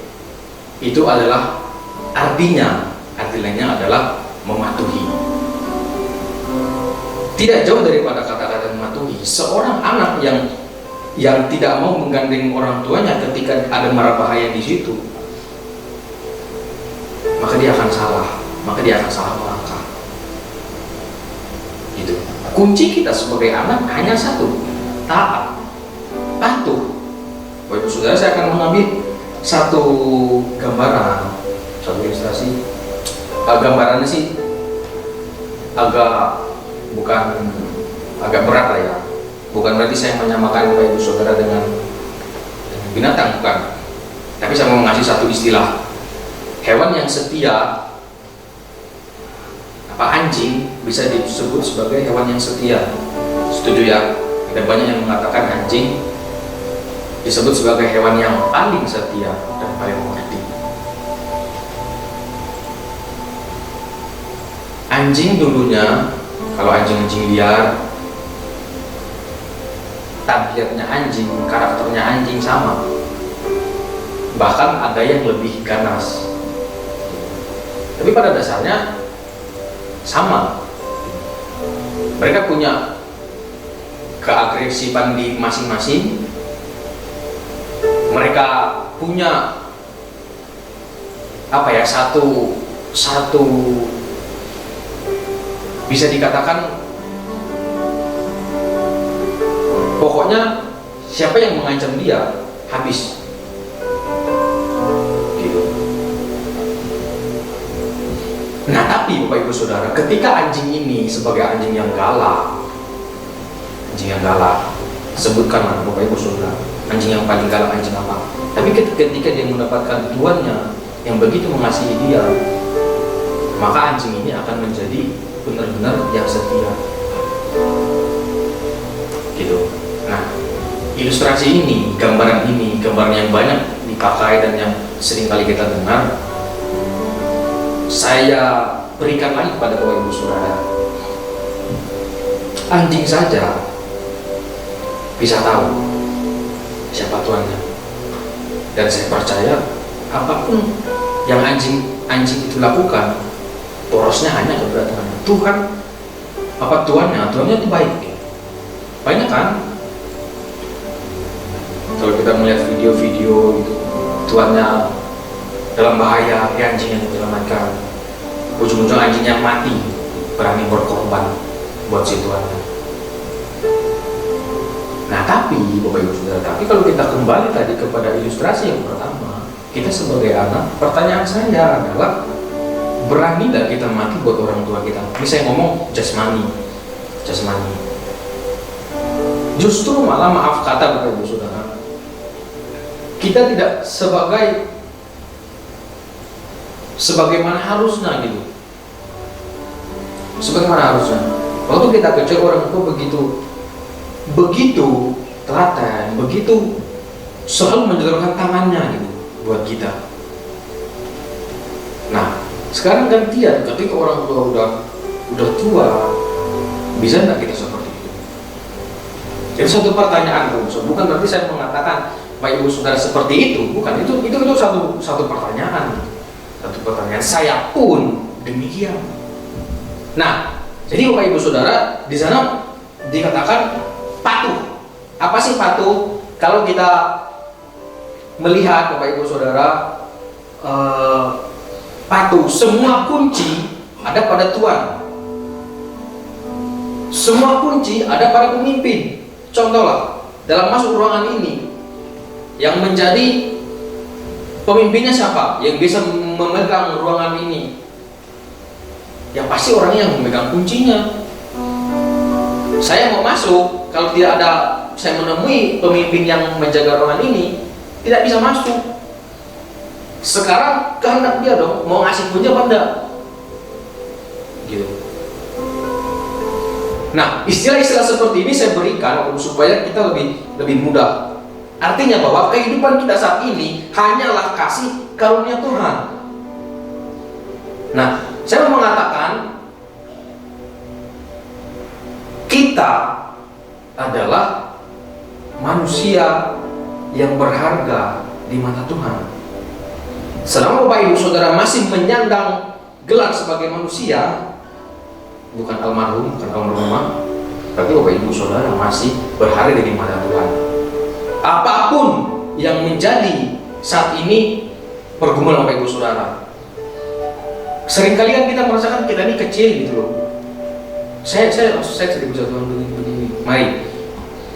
itu adalah artinya adalah mematuhi. Tidak jauh daripada kata-kata mematuhi. Seorang anak yang tidak mau menggandeng orang tuanya ketika ada mara bahaya di situ, maka dia akan salah melangkah. Gitu. Kunci kita sebagai anak hanya satu, taat, patuh. Bapak Ibu Saudara, saya akan mengambil satu gambaran, satu ilustrasi. Gambarannya sih agak berat lah ya. Bukan berarti saya menyamakan Bapak Ibu Saudara dengan binatang, bukan. Tapi saya mau mengasih satu istilah. Hewan yang setia, anjing bisa disebut sebagai hewan yang setia. Setuju ya? Ada banyak yang mengatakan anjing disebut sebagai hewan yang paling setia dan paling mengerti. Anjing dulunya, kalau anjing-anjing liar, tabiatnya anjing, karakternya anjing sama. Bahkan ada yang lebih ganas. Tapi pada dasarnya sama. Mereka punya keagresifan di masing-masing. Mereka punya satu bisa dikatakan, pokoknya siapa yang mengancam dia habis. Gitu. Nah, tapi Bapak Ibu Saudara, ketika anjing ini sebagai anjing yang galak, sebutkanlah Bapak Ibu Saudara, anjing yang paling galak anjing apa? Tapi ketika dia mendapatkan tuannya yang begitu mengasihi dia, maka anjing ini akan menjadi benar-benar yang setia. Gitu. Nah, ilustrasi ini, gambaran yang banyak dipakai dan yang sering kali kita dengar, saya berikan lagi kepada Bapak Ibu Saudara. Anjing saja bisa tahu siapa tuannya. Dan saya percaya apapun yang anjing itu lakukan, porosnya hanya kepada Tuhan. Tuannya itu baik. Banyak kan? Kalau kita melihat video-video gitu, tuannya dalam bahaya, anjing yang menyelamatkan. Ujung-ujung anjing yang mati berani berkorban buat si tuannya. Nah, tapi Bapak Ibu Saudara, kalau kita kembali tadi kepada ilustrasi yang pertama, kita sebagai anak, pertanyaan saya adalah, berani tidak kita mati buat orang tua kita? Ini saya ngomong jasmani. Justru malah, maaf kata Bapak Ibu Saudara, kita tidak sebagaimana harusnya gitu. Sebagaimana harusnya. Waktu kita kecil, orang tua begitu telaten, begitu selalu menjulurkan tangannya gitu buat kita. Nah, sekarang gantian, ketika orang tua udah tua, bisa nggak kita seperti itu? Jadi satu pertanyaan, bukan berarti saya mengatakan Bapak Ibu Saudara seperti itu, bukan. Itu satu pertanyaan. Satu pertanyaan. Saya pun demikian. Nah, jadi Bapak Ibu Saudara, di sana dikatakan patuh. Apa sih patuh? Kalau kita melihat Bapak Ibu Saudara, patuh, semua kunci ada pada Tuhan. Semua kunci ada pada pemimpin. Contohlah, dalam masuk ruangan ini, yang menjadi pemimpinnya siapa? Yang bisa memegang ruangan ini? Ya pasti orang yang memegang kuncinya. Saya mau masuk, kalau tidak ada, saya menemui pemimpin yang menjaga ruangan ini, tidak bisa masuk. Sekarang kehendak dia dong, mau ngasih kunci apa enggak? gitu. Nah, istilah-istilah seperti ini saya berikan supaya kita lebih mudah. Artinya bahwa kehidupan kita saat ini hanyalah kasih karunia Tuhan. Nah, saya mau mengatakan kita adalah manusia yang berharga di mata Tuhan. Selama Bapak Ibu Saudara masih menyandang gelar sebagai manusia, bukan almarhum, bukan almarhumah, tapi Bapak Ibu Saudara masih berharga di mata Tuhan. Apapun yang menjadi saat ini pergumulan Bapak Ibu Saudara, seringkali kan kita merasakan kita ini kecil gitu loh. Saya tidak bisa Tuhan begini. Mari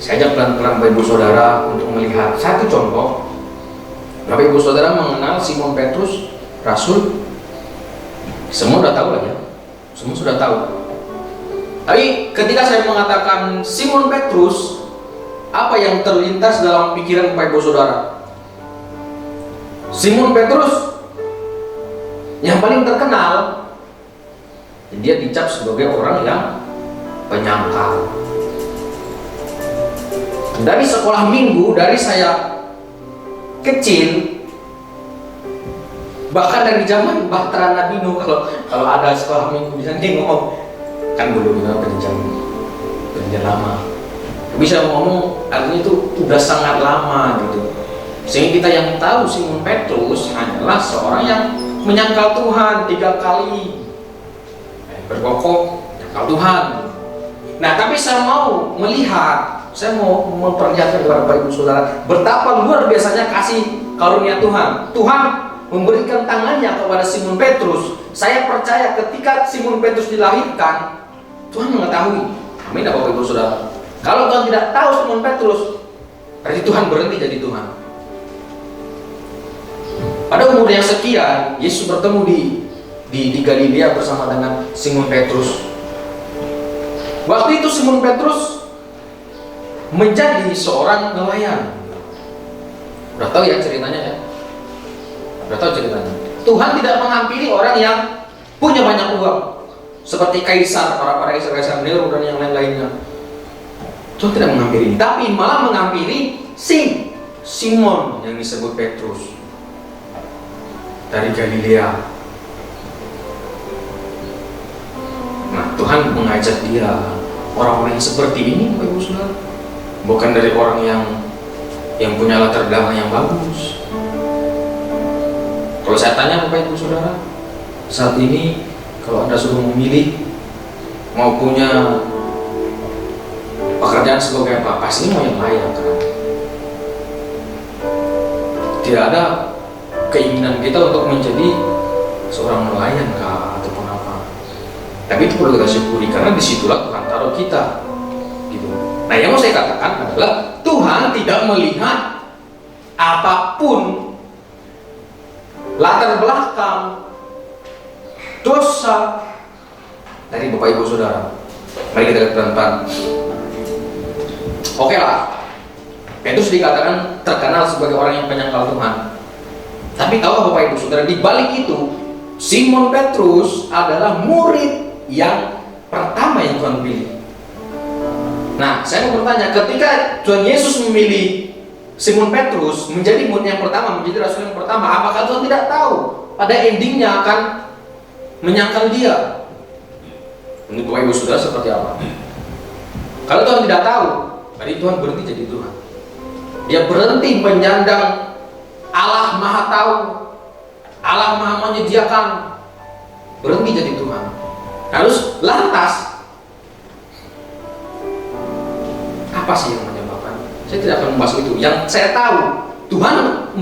saya ajak pelan-pelan Bapak Ibu Saudara untuk melihat satu contoh. Bapak Ibu Saudara mengenal Simon Petrus, Rasul. Semua sudah tahu lah ya. Semua sudah tahu. Tapi ketika saya mengatakan Simon Petrus, apa yang terlintas dalam pikiran Bapak Ibu Saudara? Simon Petrus yang paling terkenal, dia dicap sebagai orang yang penyangkal. Dari sekolah minggu, dari saya kecil, bahkan dari zaman Bahtera Nabi Nuh, kalau ada sekolah minggu di sana dia ngomong, kan dulu kita perjanjian lama, bisa ngomong artinya itu udah sangat lama gitu. Sehingga kita yang tahu Simon Petrus hanyalah seorang yang menyangkal Tuhan 3 kali, berkokok menyangkal Tuhan. Nah, tapi saya mau melihat, saya mau memperlihatkan kepada Bapak Ibu Saudara betapa luar biasanya kasih karunia Tuhan. Tuhan memberikan tangannya kepada Simon Petrus. Saya percaya ketika Simon Petrus dilahirkan, Tuhan mengetahui. Amin, Bapak Ibu Saudara. Kalau Tuhan tidak tahu Simon Petrus, berarti Tuhan berhenti jadi Tuhan. Pada umur yang sekian, Yesus bertemu di Galilea bersama dengan Simon Petrus. Waktu itu Simon Petrus menjadi seorang nelayan. Udah tahu ya ceritanya ya? Udah tahu ceritanya. Tuhan tidak menghampiri orang yang punya banyak uang seperti kaisar, para kaisar Nero dan yang lain-lainnya. Tuhan tidak menghampiri, tapi malah menghampiri Simon yang disebut Petrus dari Galilea. Nah, Tuhan mengajak dia, orang-orang yang seperti ini, Bapak Ibu Saudara, bukan dari orang yang punya latar belakang yang bagus. Kalau saya tanya Bapak Ibu Saudara, saat ini kalau Anda suruh memilih mau punya pekerjaan sebagai apa, pasti mau yang layak kan? Tidak ada keinginan kita untuk menjadi seorang nelayan kah ataupun apa. Tapi itu perlu kita syukuri karena disitulah Tuhan taruh kita gitu. Nah, yang mau saya katakan adalah Tuhan tidak melihat apapun latar belakang dosa dari Bapak Ibu Saudara. Mari kita lihat pelan-pelan. Oke lah, Petrus dikatakan terkenal sebagai orang yang penyangkal Tuhan. Tapi tahu Bapak Ibu Saudara, di balik itu Simon Petrus adalah murid yang pertama yang Tuhan pilih. Nah, saya mau bertanya, ketika Tuhan Yesus memilih Simon Petrus menjadi murid yang pertama, menjadi rasul yang pertama, apakah Tuhan tidak tahu pada endingnya akan menyangkal dia? Menurut Bapak Ibu Saudara seperti apa? Kalau Tuhan tidak tahu, berarti Tuhan berhenti jadi Tuhan. Dia berhenti menyandang Allah Maha Tahu, Allah Maha Menyediakan, berhenti jadi Tuhan. Harus lantas, apa sih yang menyebabkan? Saya tidak akan membahas itu. Yang saya tahu, Tuhan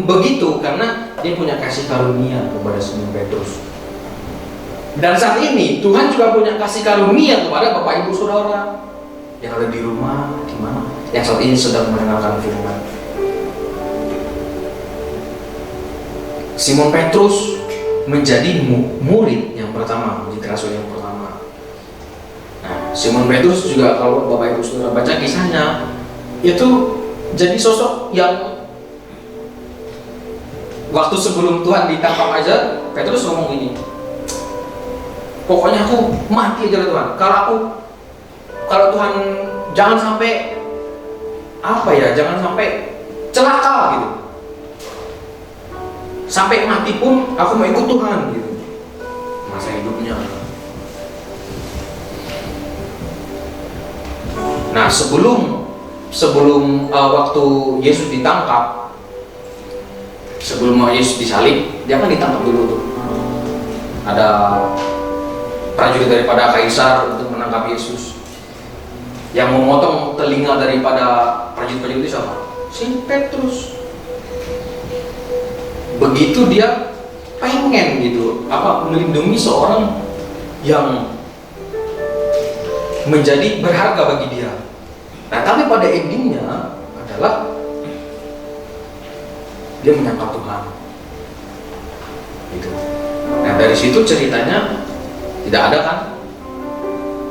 begitu karena Dia punya kasih karunia kepada Simon Petrus. Dan saat ini Tuhan juga punya kasih karunia kepada Bapak Ibu Saudara yang ada di rumah, di mana, yang saat ini sedang mendengarkan firman. Simon Petrus menjadi murid yang pertama, menjadi rasul yang pertama. Nah, Simon Petrus juga kalau Bapak Ibu Saudara baca kisahnya, itu jadi sosok yang waktu sebelum Tuhan ditangkap aja, Petrus ngomong gini, pokoknya aku mati aja lah Tuhan. Kalau Tuhan jangan sampai jangan sampai celaka gitu. Sampai mati pun aku mau ikut Tuhan gitu. Masa hidupnya. Nah, sebelum waktu Yesus ditangkap, sebelum Yesus disalib, dia kan ditangkap dulu tuh. Ada prajurit daripada Kaisar untuk menangkap Yesus. Yang memotong telinga daripada prajurit-prajurit itu siapa? Si Petrus. Begitu dia pengen gitu, melindungi seorang yang menjadi berharga bagi dia. Nah, tapi pada endingnya adalah dia menyangkal Tuhan. Gitu. Nah, dari situ ceritanya tidak ada kan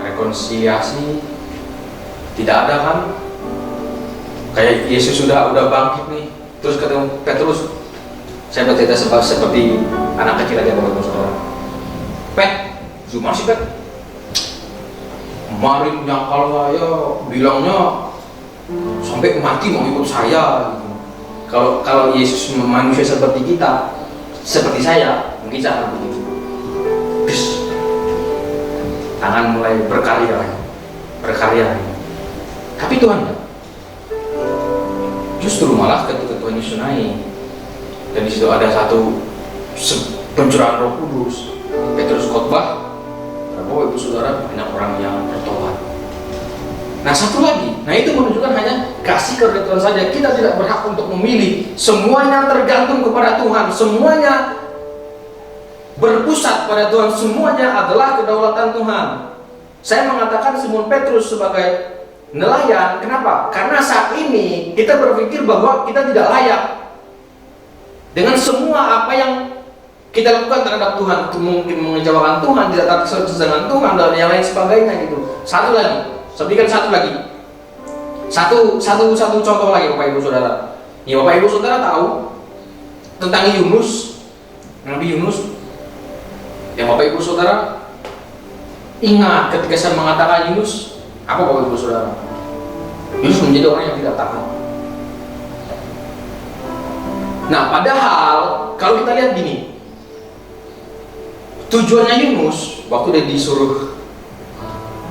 rekonsiliasi, tidak ada kan kayak Yesus sudah bangkit nih, terus ketemu Petrus. Saya bercerita seperti anak kecil aja kalau saudara. Cuma sih Pet, kemarin nyangkal saya, bilangnya sampai mati mau ikut saya. Gitu. Kalau Yesus manusia seperti kita, seperti saya, mungkin saya akan begitu. Tangan mulai berkarya. Tapi Tuhan enggak. Justru malah ketika Tuhan Yesus naik, dan di situ ada satu pencurahan Roh Kudus, Petrus khotbah, Bapak Ibu Saudara, banyak orang yang bertobat. Nah, satu lagi, itu menunjukkan hanya kasih kepada Tuhan saja. Kita tidak berhak untuk memilih. Semuanya tergantung kepada Tuhan. Semuanya berpusat pada Tuhan. Semuanya adalah kedaulatan Tuhan. Saya mengatakan Simon Petrus sebagai nelayan. Kenapa? Karena saat ini kita berpikir bahwa kita tidak layak dengan semua apa yang kita lakukan terhadap Tuhan. Mungkin mengecewakan Tuhan, tidak taat dengan Tuhan, dan yang lain sebagainya gitu. Satu lagi, saya berikan satu lagi. Satu contoh lagi Bapak Ibu Saudara. Ya, Bapak Ibu Saudara tahu tentang Yunus, Nabi Yunus. Yang Bapak Ibu Saudara ingat ketika saya mengatakan Yunus, apa Bapak Ibu Saudara? Yunus menjadi orang yang tidak taat. Nah, padahal kalau kita lihat gini, tujuannya Yunus waktu dia disuruh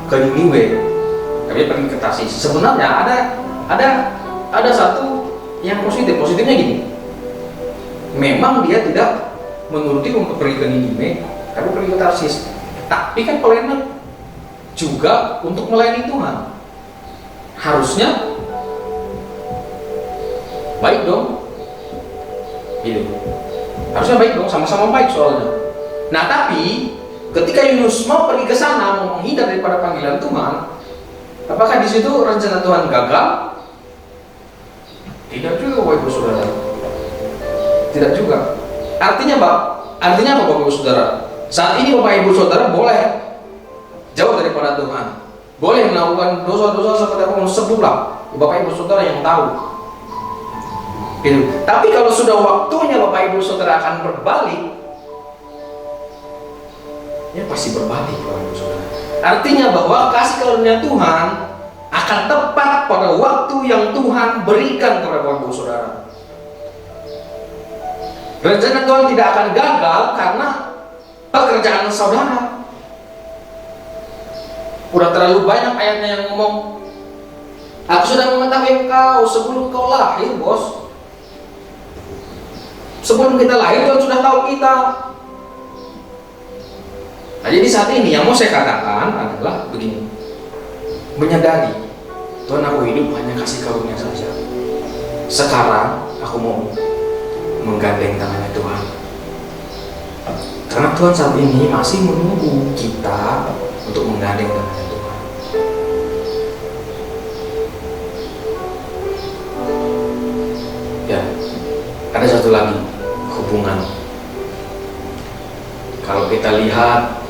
ke Niniwe, tapi pergi ke Tarsis. Sebenarnya ada satu yang positif. Positifnya gini, memang dia tidak menuruti untuk pergi ke Niniwe, tapi pergi ke Tarsis. Tapi kan plannya juga untuk melayani Tuhan. Harusnya baik dong. Gitu. Harusnya baik dong, sama-sama baik soalnya. Nah, tapi ketika Yunus mau pergi ke sana, mau menghindar daripada panggilan Tuhan, apakah di situ rencana Tuhan gagal? Tidak juga, Bapak Ibu Saudara. Tidak juga. Artinya apa, Bapak Ibu Saudara? Saat ini Bapak Ibu Saudara boleh jauh daripada Tuhan, boleh melakukan dosa-dosa seperti apa, sebutlah Bapak Ibu Saudara yang tahu. Gitu. Tapi kalau sudah waktunya Bapak Ibu Saudara akan berbalik, ya pasti berbalik Bapak Ibu Saudara. Artinya bahwa kasih karunia Tuhan akan tepat pada waktu yang Tuhan berikan kepada Bapak Ibu Saudara. Rencana Tuhan tidak akan gagal karena pekerjaan saudara. Udah terlalu banyak ayatnya yang ngomong, aku sudah mengetahui engkau sebelum kau lahir, bos. Sebelum kita lahir, Tuhan sudah tahu kita. Nah, jadi saat ini yang mau saya katakan adalah begini, menyadari Tuhan, aku hidup hanya kasih karunia saja. Sekarang aku mau menggandeng tangannya Tuhan, karena Tuhan saat ini masih menunggu kita untuk menggandeng tangannya Tuhan. Ya, ada satu lagi hubungan. Kalau kita lihat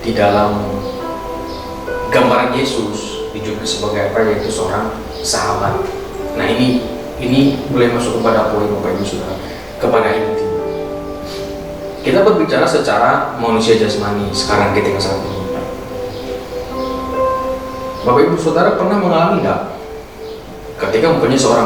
di dalam gambaran Yesus dijuluki sebagai apa, yaitu seorang sahabat. Nah, ini mulai masuk kepada poin Bapak Ibu Saudara, kepada inti. Kita berbicara secara manusia jasmani sekarang kita saat ini. Bapak Ibu Saudara pernah mengalami nggak ketika mempunyai seorang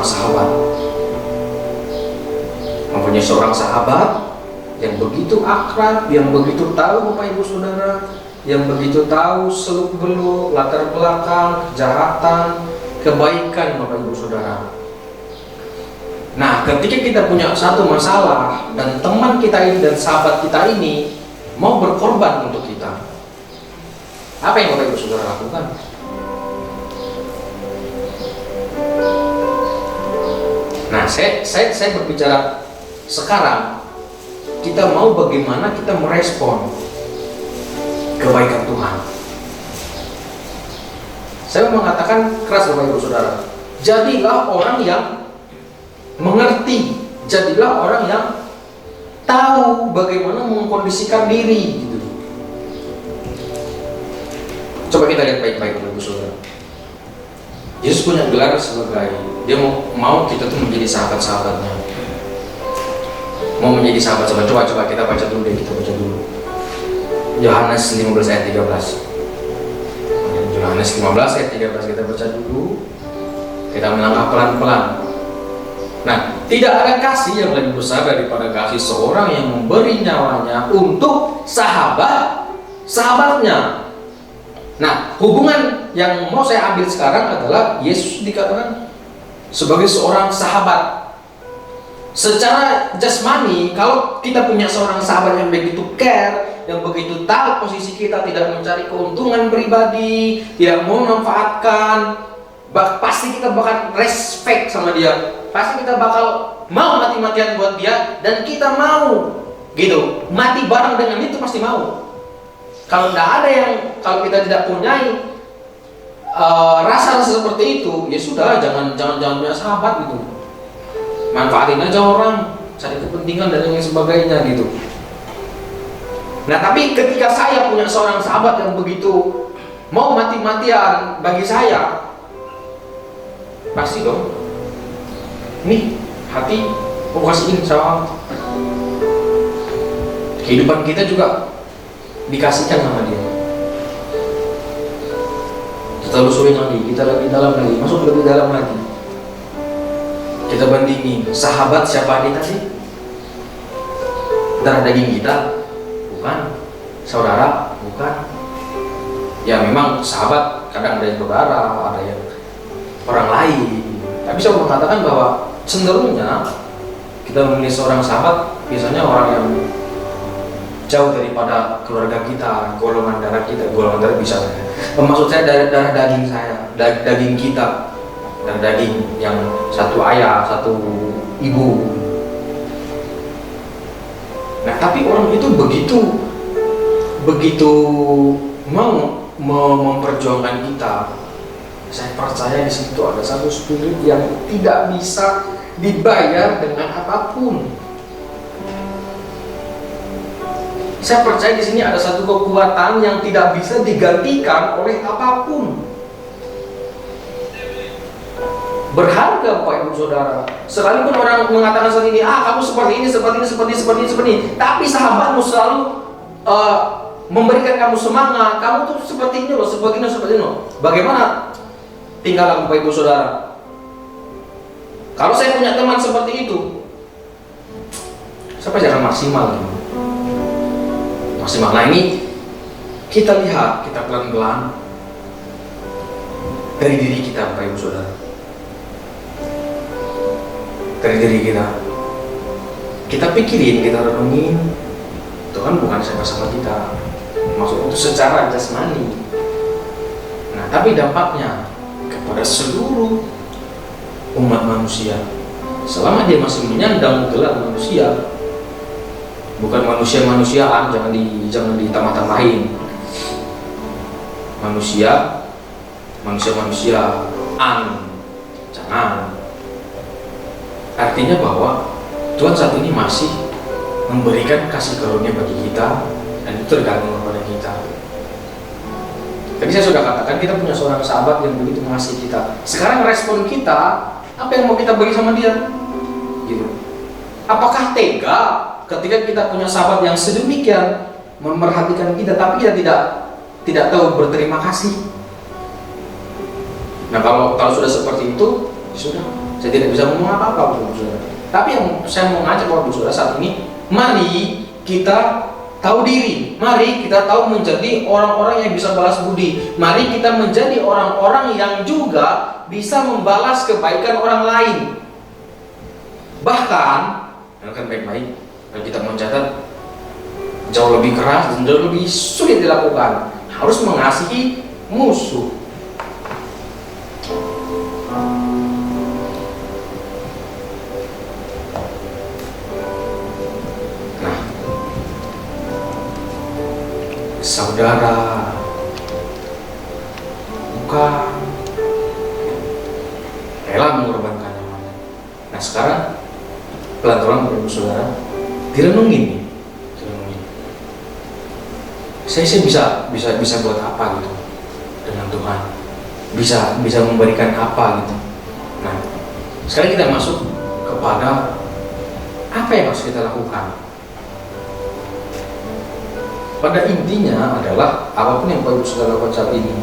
sahabat, yang begitu akrab, yang begitu tahu Bapak Ibu Saudara, yang begitu tahu seluk beluk latar belakang kejahatan, kebaikan Bapak Ibu Saudara. Nah, ketika kita punya satu masalah dan teman kita ini dan sahabat kita ini mau berkorban untuk kita, apa yang Bapak Ibu Saudara lakukan? Nah, saya berbicara sekarang, kita mau bagaimana kita merespon kebaikan Tuhan. Saya mengatakan keras Bapak Ibu Saudara, jadilah orang yang mengerti, jadilah orang yang tahu bagaimana mengkondisikan diri gitu. Coba kita lihat baik-baik Bapak Ibu Saudara. Yesus punya gelar sebagai dia mau kita tuh menjadi sahabat-sahabatnya, mau menjadi sahabat-sahabat. Coba kita baca dulu deh, kita baca dulu Yohanes 15 ayat 13. Yohanes 15 ayat 13 kita baca dulu. Kita melangkah pelan-pelan. Nah, tidak ada kasih yang lebih besar daripada kasih seorang yang memberi nyawanya untuk sahabatnya. Nah, hubungan yang mau saya ambil sekarang adalah Yesus dikatakan sebagai seorang sahabat. Secara jasmani, kalau kita punya seorang sahabat yang begitu care, yang begitu tahu posisi kita, tidak mencari keuntungan pribadi, tidak mau memanfaatkan, pasti kita bakal respect sama dia. Pasti kita bakal mau mati-matian buat dia, dan kita mau gitu mati bareng dengan itu, pasti mau. Kalau tidak ada kalau kita tidak punyai rasa seperti itu, ya sudah, jangan punya sahabat gitu. Manfaatin aja orang, cari kepentingan dan lain sebagainya gitu. Nah, tapi ketika saya punya seorang sahabat yang begitu mau mati-matian bagi saya, pasti dong, nih hati mau kasihin sama kehidupan kita juga dikasihkan sama dia. Kita telusurin lagi, kita lebih dalam lagi, masuk lebih dalam lagi. Kita bandingin, sahabat siapa kita sih? Darah daging kita? Bukan. Saudara? Bukan. Ya memang sahabat kadang ada yang berdarah, ada yang orang lain. Tapi saya mau mengatakan bahwa cenderungnya kita memilih seorang sahabat biasanya orang yang jauh daripada keluarga kita, golongan darah bisa. Maksud saya darah daging saya, daging kita, darah daging yang satu ayah, satu ibu. Nah, tapi orang itu begitu mau memperjuangkan kita. Saya percaya di situ ada satu spirit yang tidak bisa dibayar dengan apapun. Saya percaya di sini ada satu kekuatan yang tidak bisa digantikan oleh apapun. Berharga Bapak Ibu Saudara. Sekalipun orang mengatakan seperti ini, kamu seperti ini, tapi sahabatmu selalu memberikan kamu semangat. Kamu tuh seperti ini loh, seperti ini loh. Bagaimana tinggal Bapak Ibu Saudara? Kalau saya punya teman seperti itu, saya jangan maksimal gitu. Nah, ini kita lihat, kita pelan-pelan dari diri kita Bapak Ibu Saudara. Dari diri kita pikirin, kita renungin, Tuhan bukan sama kita, maksud itu secara jasmani. Nah, tapi dampaknya kepada seluruh umat manusia selama dia masih menyandang gelar manusia, bukan manusia-manusiaan, jangan ditambah-tambahin. Manusia-manusiaan, jangan. Artinya bahwa Tuhan saat ini masih memberikan kasih karunia bagi kita, dan itu tergantung kepada kita. Tadi saya sudah katakan kita punya seorang sahabat yang begitu mengasihi kita. Sekarang respon kita, apa yang mau kita bagi sama dia? Gitu. Apakah tega ketika kita punya sahabat yang sedemikian memerhatikan kita, tapi kita tidak tahu berterima kasih. Nah, kalau sudah seperti itu, sudah, saya tidak bisa ngomong apa-apa, saudara. Tapi yang saya mau ngajak Bapak Saudara saat ini, mari kita tahu diri, mari kita tahu menjadi orang-orang yang bisa balas budi, mari kita menjadi orang-orang yang juga bisa membalas kebaikan orang lain. Bahkan, akan baik-baik, kalau kita mencatat jauh lebih keras dan jauh lebih sulit dilakukan, harus mengasihi musuh. Saudara bukan rela mengorbankan nyamannya. Nah, sekarang pelan-pelan Bapak Ibu Saudara direnungin. Saya bisa buat apa gitu dengan Tuhan, bisa memberikan apa gitu. Nah, sekarang kita masuk kepada apa yang harus kita lakukan. Pada intinya adalah apapun yang Bapak Ibu Saudara lakukan saat ini,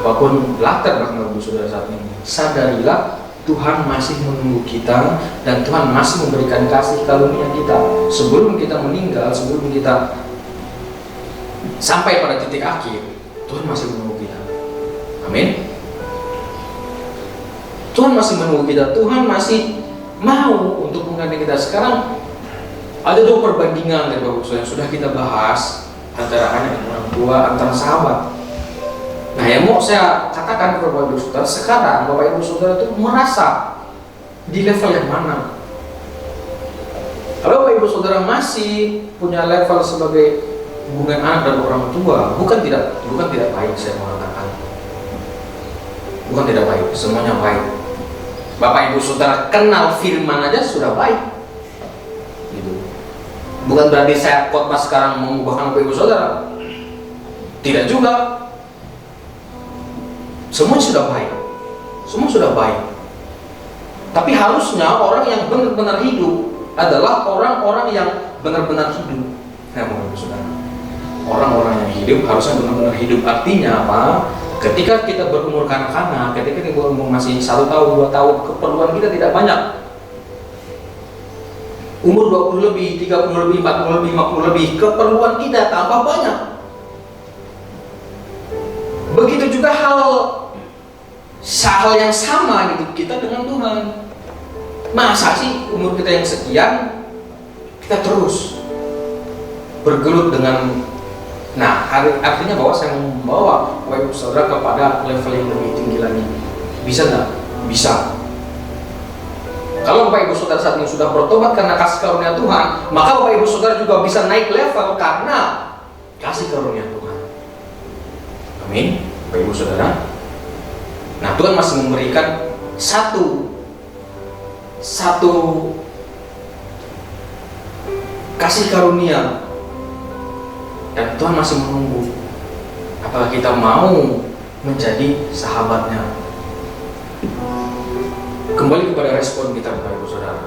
apapun latar belakang Bapak Ibu Saudara saat ini, sadarilah Tuhan masih menunggu kita dan Tuhan masih memberikan kasih karunia kita. Sebelum kita meninggal, sebelum kita sampai pada titik akhir, Tuhan masih menunggu kita. Amin. Tuhan masih menunggu kita, Tuhan masih mau untuk menggandeng kita. Sekarang ada dua perbandingan dari Bapak Ibu Saudara yang sudah kita bahas, antara anak dan orang tua, antara sahabat. Nah, yang mau saya katakan kepada Bapak Ibu Saudara, sekarang Bapak Ibu Saudara itu merasa di level yang mana? Kalau Bapak Ibu Saudara masih punya level sebagai hubungan anak dan orang tua, bukan tidak baik, saya mengatakan. Bukan tidak baik, semuanya baik. Bapak Ibu Saudara kenal firman aja sudah baik. Bukan berarti saya khotbah sekarang mengubahkan Bapak Ibu Saudara. Tidak juga. Semua sudah baik. Semua sudah baik. Tapi harusnya orang yang benar-benar hidup adalah orang-orang yang benar-benar hidup. Nah, Bapak Ibu Saudara, orang-orang yang hidup harusnya benar-benar hidup. Artinya apa? Ketika kita berumur kanak-kanak, ketika kita berumur masih 1 tahun, 2 tahun, keperluan kita tidak banyak. Umur 20 lebih, 30 lebih, 40 lebih, 50 lebih, keperluan kita tambah banyak. Begitu juga hal yang sama gitu kita dengan Tuhan. Masa sih umur kita yang sekian kita terus bergelut dengan, nah artinya bahwa saya membawa Bapak Ibu Saudara kepada level yang lebih tinggi lagi. Bisa nggak? Bisa. Kalau Bapak Ibu Saudara saat ini sudah bertobat karena kasih karunia Tuhan, maka Bapak Ibu Saudara juga bisa naik level karena kasih karunia Tuhan. Amin, Bapak Ibu Saudara. Nah, Tuhan masih memberikan satu kasih karunia, dan Tuhan masih menunggu apakah kita mau menjadi sahabatnya. Kembali kepada respon kita, Bapak Ibu Saudara.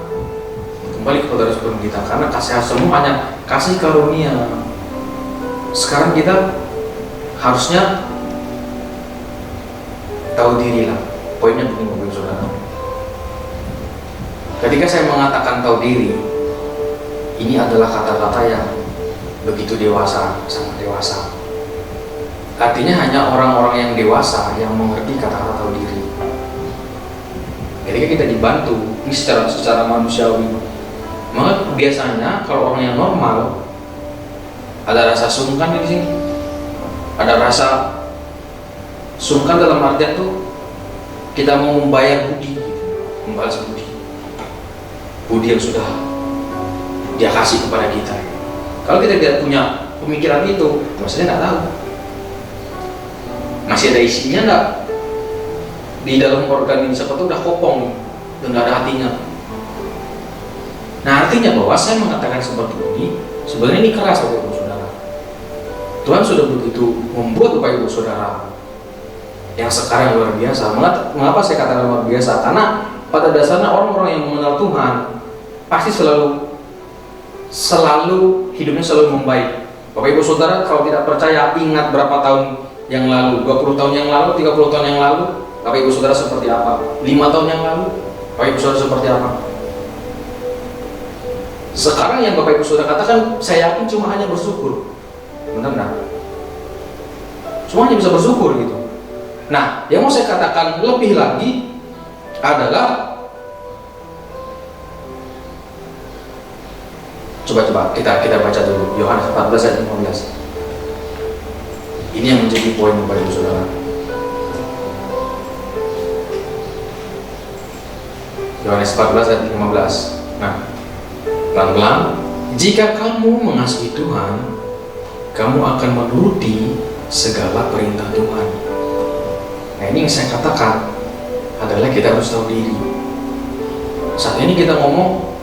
Kembali kepada respon kita, karena kasih semuanya kasih karunia. Sekarang kita harusnya tahu diri lah. Poinnya begini, Bapak Ibu Saudara. Ketika saya mengatakan tahu diri, ini adalah kata-kata yang begitu dewasa, sangat dewasa. Artinya hanya orang-orang yang dewasa yang mengerti kata-kata tahu diri. Ketika kita dibantu ini secara manusiawi, maka biasanya kalau orang yang normal ada rasa sungkan di sini, ada rasa sungkan dalam artian tuh kita mau membayar budi, membalas budi yang sudah dia kasih kepada kita. Kalau kita tidak punya pemikiran itu, maksudnya nggak tahu masih ada isinya nggak. Di dalam organ ini seperti udah kopong dan nggak ada hatinya. Nah, artinya bahwa saya mengatakan seperti ini, sebenarnya ini keras, Bapak Ibu Saudara. Tuhan sudah begitu membuat Bapak Ibu Saudara yang sekarang luar biasa. Mengapa saya katakan luar biasa? Karena pada dasarnya orang-orang yang mengenal Tuhan pasti selalu hidupnya selalu membaik. Bapak Ibu Saudara, kalau tidak percaya, ingat berapa tahun yang lalu, 20 tahun yang lalu, 30 tahun yang lalu, Bapak Ibu Saudara seperti apa? 5 tahun yang lalu, Bapak Ibu Saudara seperti apa? Sekarang yang Bapak Ibu Saudara katakan, saya yakin cuma hanya bersyukur. Benar nggak? Cuma hanya bisa bersyukur gitu. Nah, yang mau saya katakan lebih lagi adalah, coba kita baca dulu Yohanes 14 ayat 15. Ini yang menjadi poin Bapak Ibu Saudara. Yohanes 14 ayat 15. Nah, pelan-pelan, jika kamu mengasihi Tuhan, kamu akan menuruti segala perintah Tuhan. Nah, ini yang saya katakan adalah kita harus tahu diri. Saat ini kita ngomong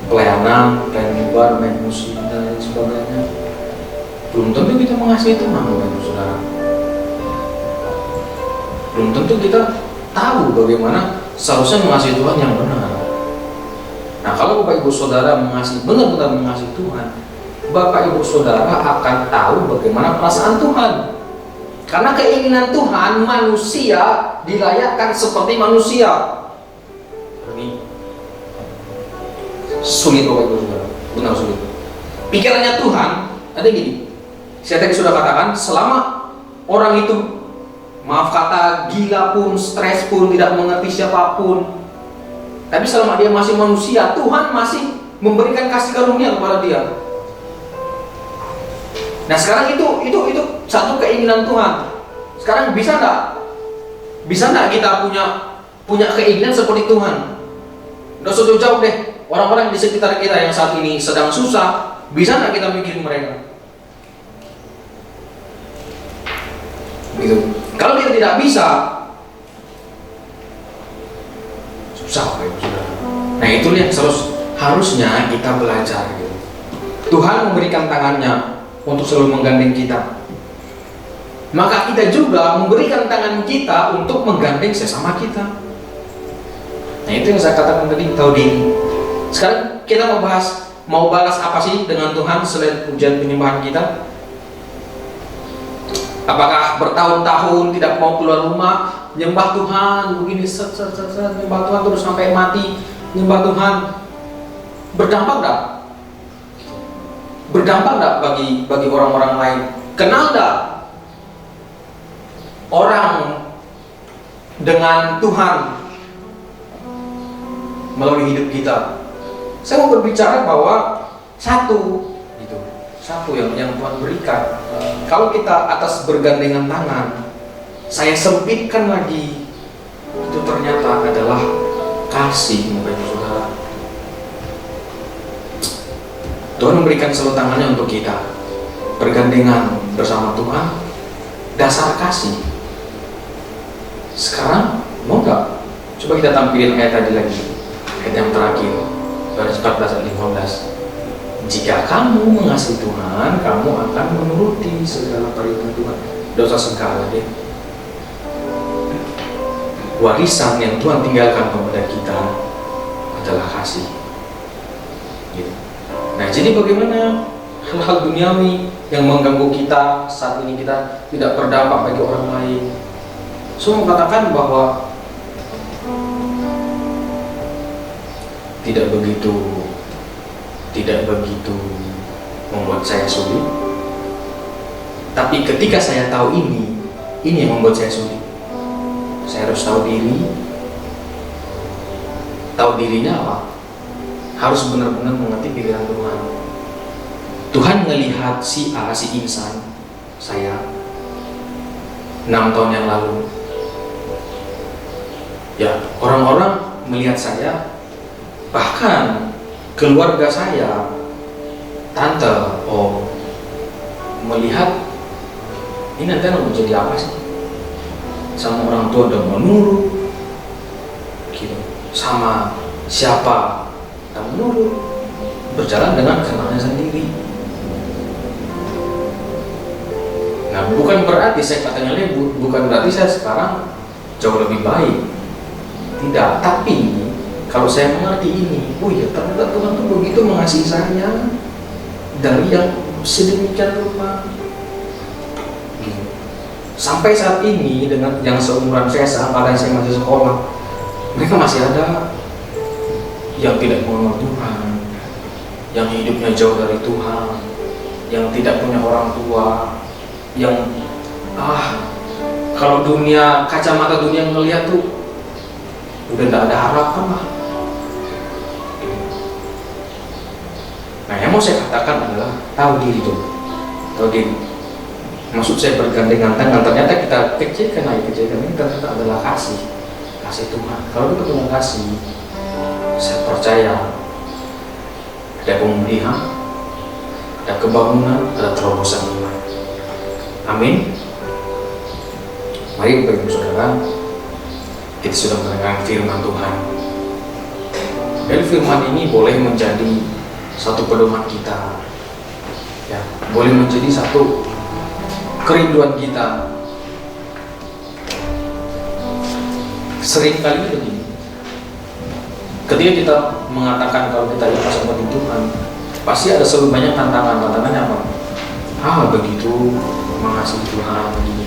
pelayanan ibadah, main musik dan lain sebagainya, belum tentu kita mengasihi Tuhan, Bapak Ibu Saudara. Belum tentu kita tahu bagaimana seharusnya mengasihi Tuhan yang benar. Nah, kalau Bapak Ibu Saudara benar-benar mengasihi Tuhan, Bapak Ibu Saudara akan tahu bagaimana perasaan Tuhan. Karena keinginan Tuhan manusia dilayakkan seperti manusia. Ini sulit Bapak Ibu Saudara, benar sulit. Pikirannya Tuhan ada gini. Saya tadi sudah katakan, selama orang itu, maaf kata, gila pun, stres pun, tidak mengerti siapapun, tapi selama dia masih manusia, Tuhan masih memberikan kasih karunia kepada dia. Nah, sekarang itu satu keinginan Tuhan. Sekarang bisa nggak kita punya keinginan seperti Tuhan? Nggak usah jauh deh. Orang-orang di sekitar kita yang saat ini sedang susah, bisa nggak kita mikirin mereka? Gitu. Kalau dia tidak bisa, susah, Bapak Ibu Saudara. Nah, itu yang harusnya kita belajar. Gitu. Tuhan memberikan tangannya untuk selalu menggandeng kita. Maka kita juga memberikan tangan kita untuk menggandeng sesama kita. Nah, itu yang saya katakan tadi, tahu diri. Sekarang kita mau balas apa sih dengan Tuhan selain pujian penyembahan kita? Apakah bertahun-tahun tidak mau keluar rumah, nyembah Tuhan begini, nyembah Tuhan terus sampai mati, nyembah Tuhan? Berdampak enggak? Berdampak enggak bagi orang-orang lain? Kenal enggak orang dengan Tuhan melalui hidup kita? Saya mau berbicara bahwa satu yang Tuhan berikan. Kalau kita atas bergandengan tangan, saya sempitkan lagi, itu ternyata adalah kasih, Bapak Ibu Saudara. Tuhan memberikan selalu tangannya untuk kita, bergandengan bersama Tuhan, dasar kasih. Sekarang mau nggak? Coba kita tampilin ayat tadi lagi, ayat yang terakhir, Yohanes 14 ayat 15. Jika kamu mengasihi Tuhan, kamu akan menuruti segala perintah Tuhan. Dosa segala deh. Warisan yang Tuhan tinggalkan kepada kita adalah kasih. Gitu. Nah, jadi bagaimana hal-hal duniawi yang mengganggu kita saat ini kita tidak berdampak bagi orang lain? Saya mau katakan bahwa tidak begitu membuat saya sulit. Tapi ketika saya tahu ini yang membuat saya sulit. Saya harus tahu diri. Tahu dirinya apa? Harus benar-benar mengerti pikiran Tuhan. Tuhan melihat si A, si insan, saya 6 tahun yang lalu. Ya, orang-orang melihat saya, bahkan keluarga saya, tante, om, melihat ini nanti anak mau jadi apa sih? Sama orang tua udah mau nurut, gitu. Sama siapa udah menurut, berjalan dengan kenalnya sendiri. Nah, bukan berarti saya katanya lebut, bukan berarti saya sekarang jauh lebih baik. Tidak, tapi kalau saya mengerti ini, oh ya ternyata Tuhan tuh begitu mengasihi saya dari yang sedemikian rupa. Sampai saat ini dengan yang seumuran saya, seangkatan saya masih sekolah, mereka masih ada yang tidak mengenal Tuhan, yang hidupnya jauh dari Tuhan, yang tidak punya orang tua, yang kalau dunia, kacamata dunia ngeliat tuh udah tidak ada harapan lah. Nah, yang mau saya katakan adalah tahu diri tuh, tahu diri. Maksud saya bergandengan tangan, ternyata kita kecilkan ini ternyata adalah kasih Tuhan. Kalau kita punya kasih, saya percaya ada pemulihan, ada kebangunan, ada terobosan iman. Amin. Mari Bapak Ibu Saudara, kita sudah mendengar firman Tuhan. Dan firman ini boleh menjadi satu pedoman kita, ya, boleh menjadi satu kerinduan kita. Sering kali begini, ketika kita mengatakan kalau kita ikhlas seperti Tuhan, pasti ada selalu banyak tantangan. Tantangannya apa? Begitu mengasihi Tuhan, gini.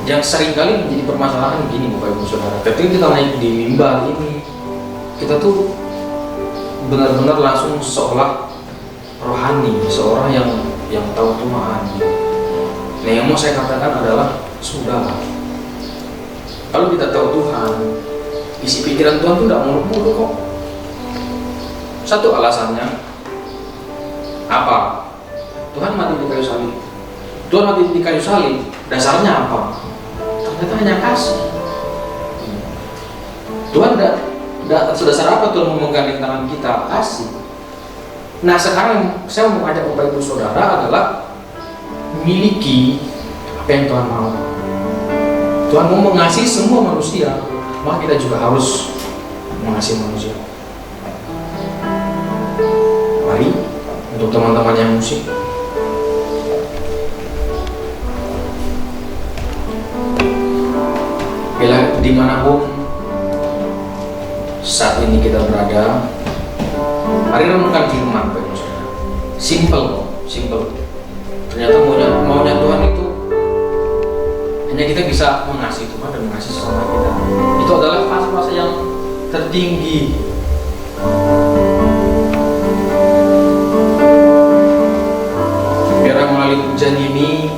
Yang sering kali menjadi permasalahan begini, Bapak Ibu Saudara. Ketika kita naik di mimbar ini, kita tuh benar-benar langsung seolah rohani, seorang yang tahu Tuhan. Nah, yang mau saya katakan adalah sudah. Kalau kita tahu Tuhan, isi pikiran Tuhan itu tidak muluk-muluk kok. Satu alasannya apa? Tuhan mati di kayu salib. Tuhan mati di kayu salib. Dasarnya apa? Ternyata hanya kasih. Tuhan tidak sedasar apa Tuhan menggandeng tangan kita? Kasih. Nah, sekarang saya mau ajak Bapak Ibu Saudara adalah miliki apa yang Tuhan mau. Tuhan mau mengasihi semua manusia, maka kita juga harus mengasihi manusia. Mari untuk teman-teman yang musik, bila dimanapun saat ini kita berada, mari renungkan firman Bapak Ibu Saudara. Simple. Ternyata maunya Tuhan itu hanya kita bisa mengasihi Tuhan dan mengasihi sesama kita. Itu adalah fase-fase yang tertinggi. Biar melalui pujian ini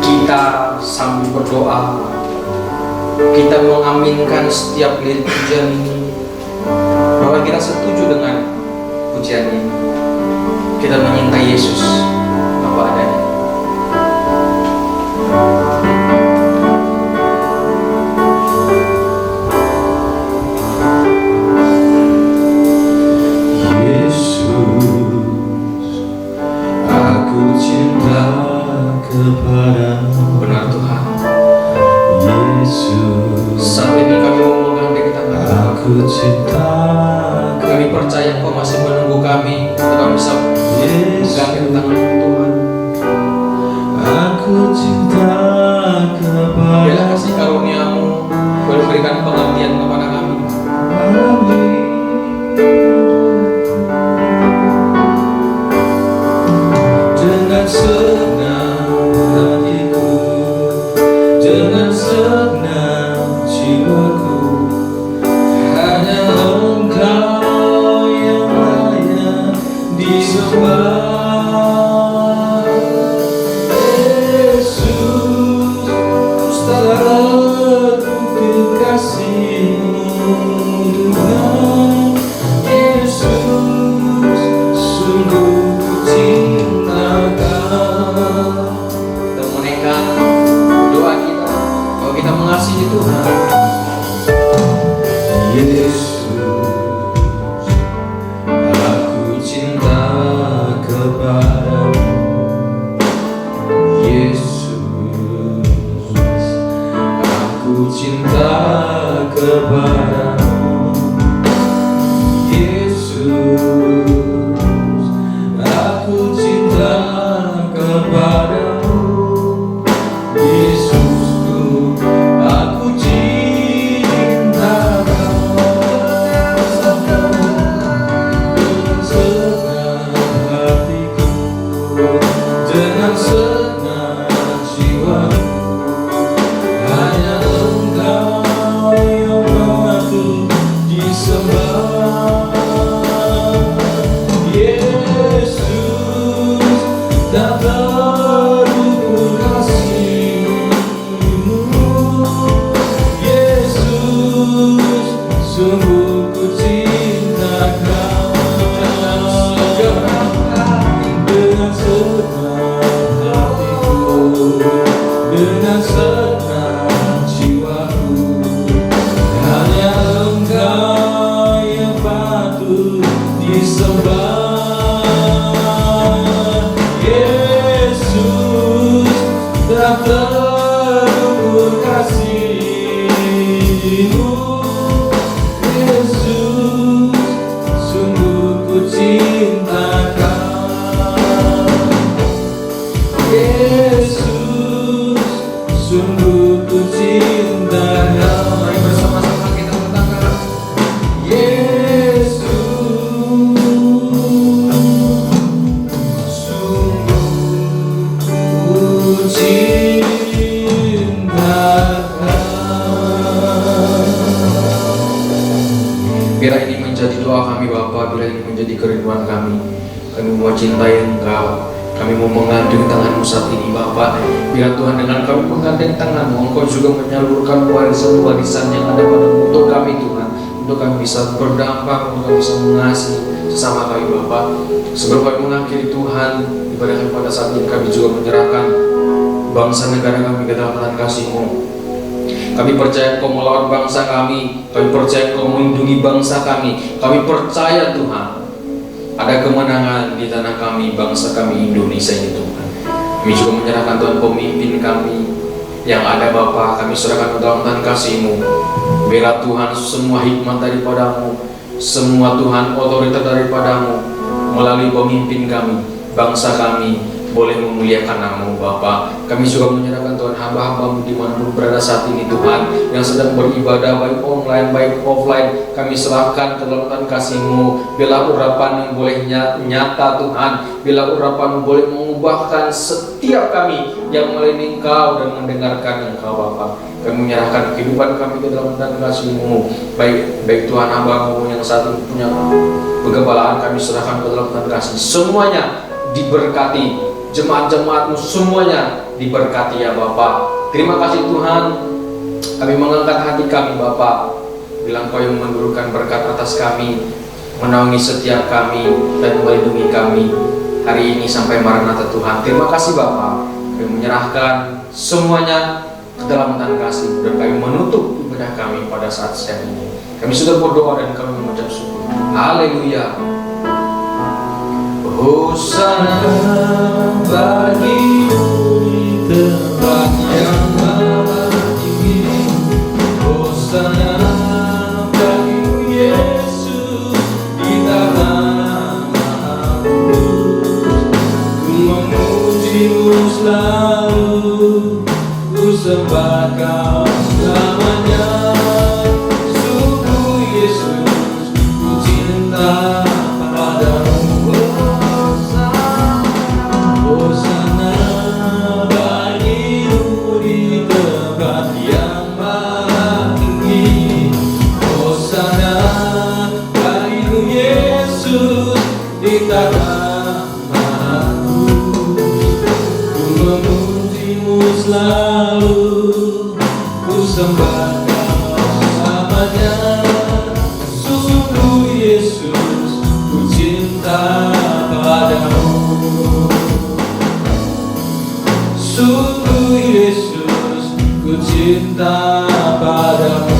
kita sambil berdoa, kita mengaminkan setiap lirik pujian ini, bahwa kita setuju dengan pujian ini. Kita menyintai Yesus apa adanya. Yesus, aku cinta kepadamu. Benar Tuhan. Yesus, Saat ini kami mau menggandeng tangan. aku cinta. Kami percaya Kau masih menunggu kami untuk kami bisa menggandeng tangan Tuhan. Aku cinta kepadamu. Biarlah kasih karunia-Mu boleh berikan pengertian kepada kami. Dengan senang hatiku, dengan senang jiwaku, hanya Engkau yang layak disembah. Yesus, jiwaku. Hanya Engkau yang patut disembah. Yesus, tak terukur kasih-Mu. Yesus, sungguh ku cinta Kau. Dengan senang hatiku, dengan senang jiwaku, hanya Engkau yang patut disembah. Yesus, tak terukur kasih-Mu. Yesus, sungguh ku cinta Kau. Yesus, sungguh ku cinta Kau. Mari bersama-sama kita katakan, Yesus, sungguh ku cinta Kau. biarlah ini menjadi doa kami Bapa, biarlah ini menjadi kerinduan kami. Kami mau cintai Engkau, kami mau menggandeng tangan-Mu saat ini Bapa. Biar Tuhan dengan kami menggandeng tangan-Mu, Engkau juga menyalurkan warisan-warisan yang ada pada-Mu untuk kami Tuhan, untuk kami bisa berdampak, untuk kami bisa mengasihi sesama kami Bapa. Sebelum kami mengakhiri Tuhan ibadah kami pada saat ini, kami juga menyerahkan bangsa negara kami ke dalam tangan kasih-Mu. Kami percaya Engkau melawan bangsa kami percaya Engkau melindungi bangsa kami percaya Tuhan ada kemenangan di tanah kami, bangsa kami Indonesia ini Tuhan. Kami juga menyerahkan Tuhan pemimpin kami yang ada Bapa, kami serahkan ke dalam tangan kasih-Mu. Biarlah Tuhan semua hikmat daripada-Mu, semua Tuhan otoritas daripada-Mu, melalui pemimpin kami, bangsa kami boleh memuliakan nama-Mu Bapa. Kami juga menyerahkan Tuhan hamba-hamba-Mu dimanapun berada saat ini Tuhan, yang sedang beribadah baik online baik offline, kami serahkan ke dalam tangan kasih-Mu. Bila urapan yang boleh nyata Tuhan, bila urapan boleh mengubahkan setiap kami yang melayani Engkau dan mendengarkan Engkau Bapa. Kami menyerahkan kehidupan kami ke dalam tangan kasih-Mu, baik Tuhan hamba-Mu yang saat ini punya kegebalaan, kami serahkan ke dalam tangan kasih. Semuanya diberkati, jemaat-jemaat-Mu semuanya diberkati ya Bapa. Terima kasih Tuhan, kami mengangkat hati kami Bapa, bilang Kau yang menurunkan berkat atas kami, menaungi setiap kami dan melindungi kami hari ini sampai Maranatha Tuhan. Terima kasih Bapa, kami menyerahkan semuanya ke dalam tangan kasih dan kami menutup ibadah kami pada saat siang ini. Kami sudah berdoa dan kami mengucap syukur. Haleluya. Hosana bagimu di tempat yang maha tinggi. Hosana bagimu Yesus di tanah maha kudus. Ku memuji-Mu selalu, ku sembah Kau selamanya. Sungguh Yesus, ku cinta padamu. Hosana bagimu di tempat yang maha tinggi. Hosana bagimu Yesus di tanah maha kudus. Ku memuji-Mu selalu, ku sembah Kau selamanya. Sungguh Yesus, ku cinta padamu. Sungguh Yesus, ku cinta padamu.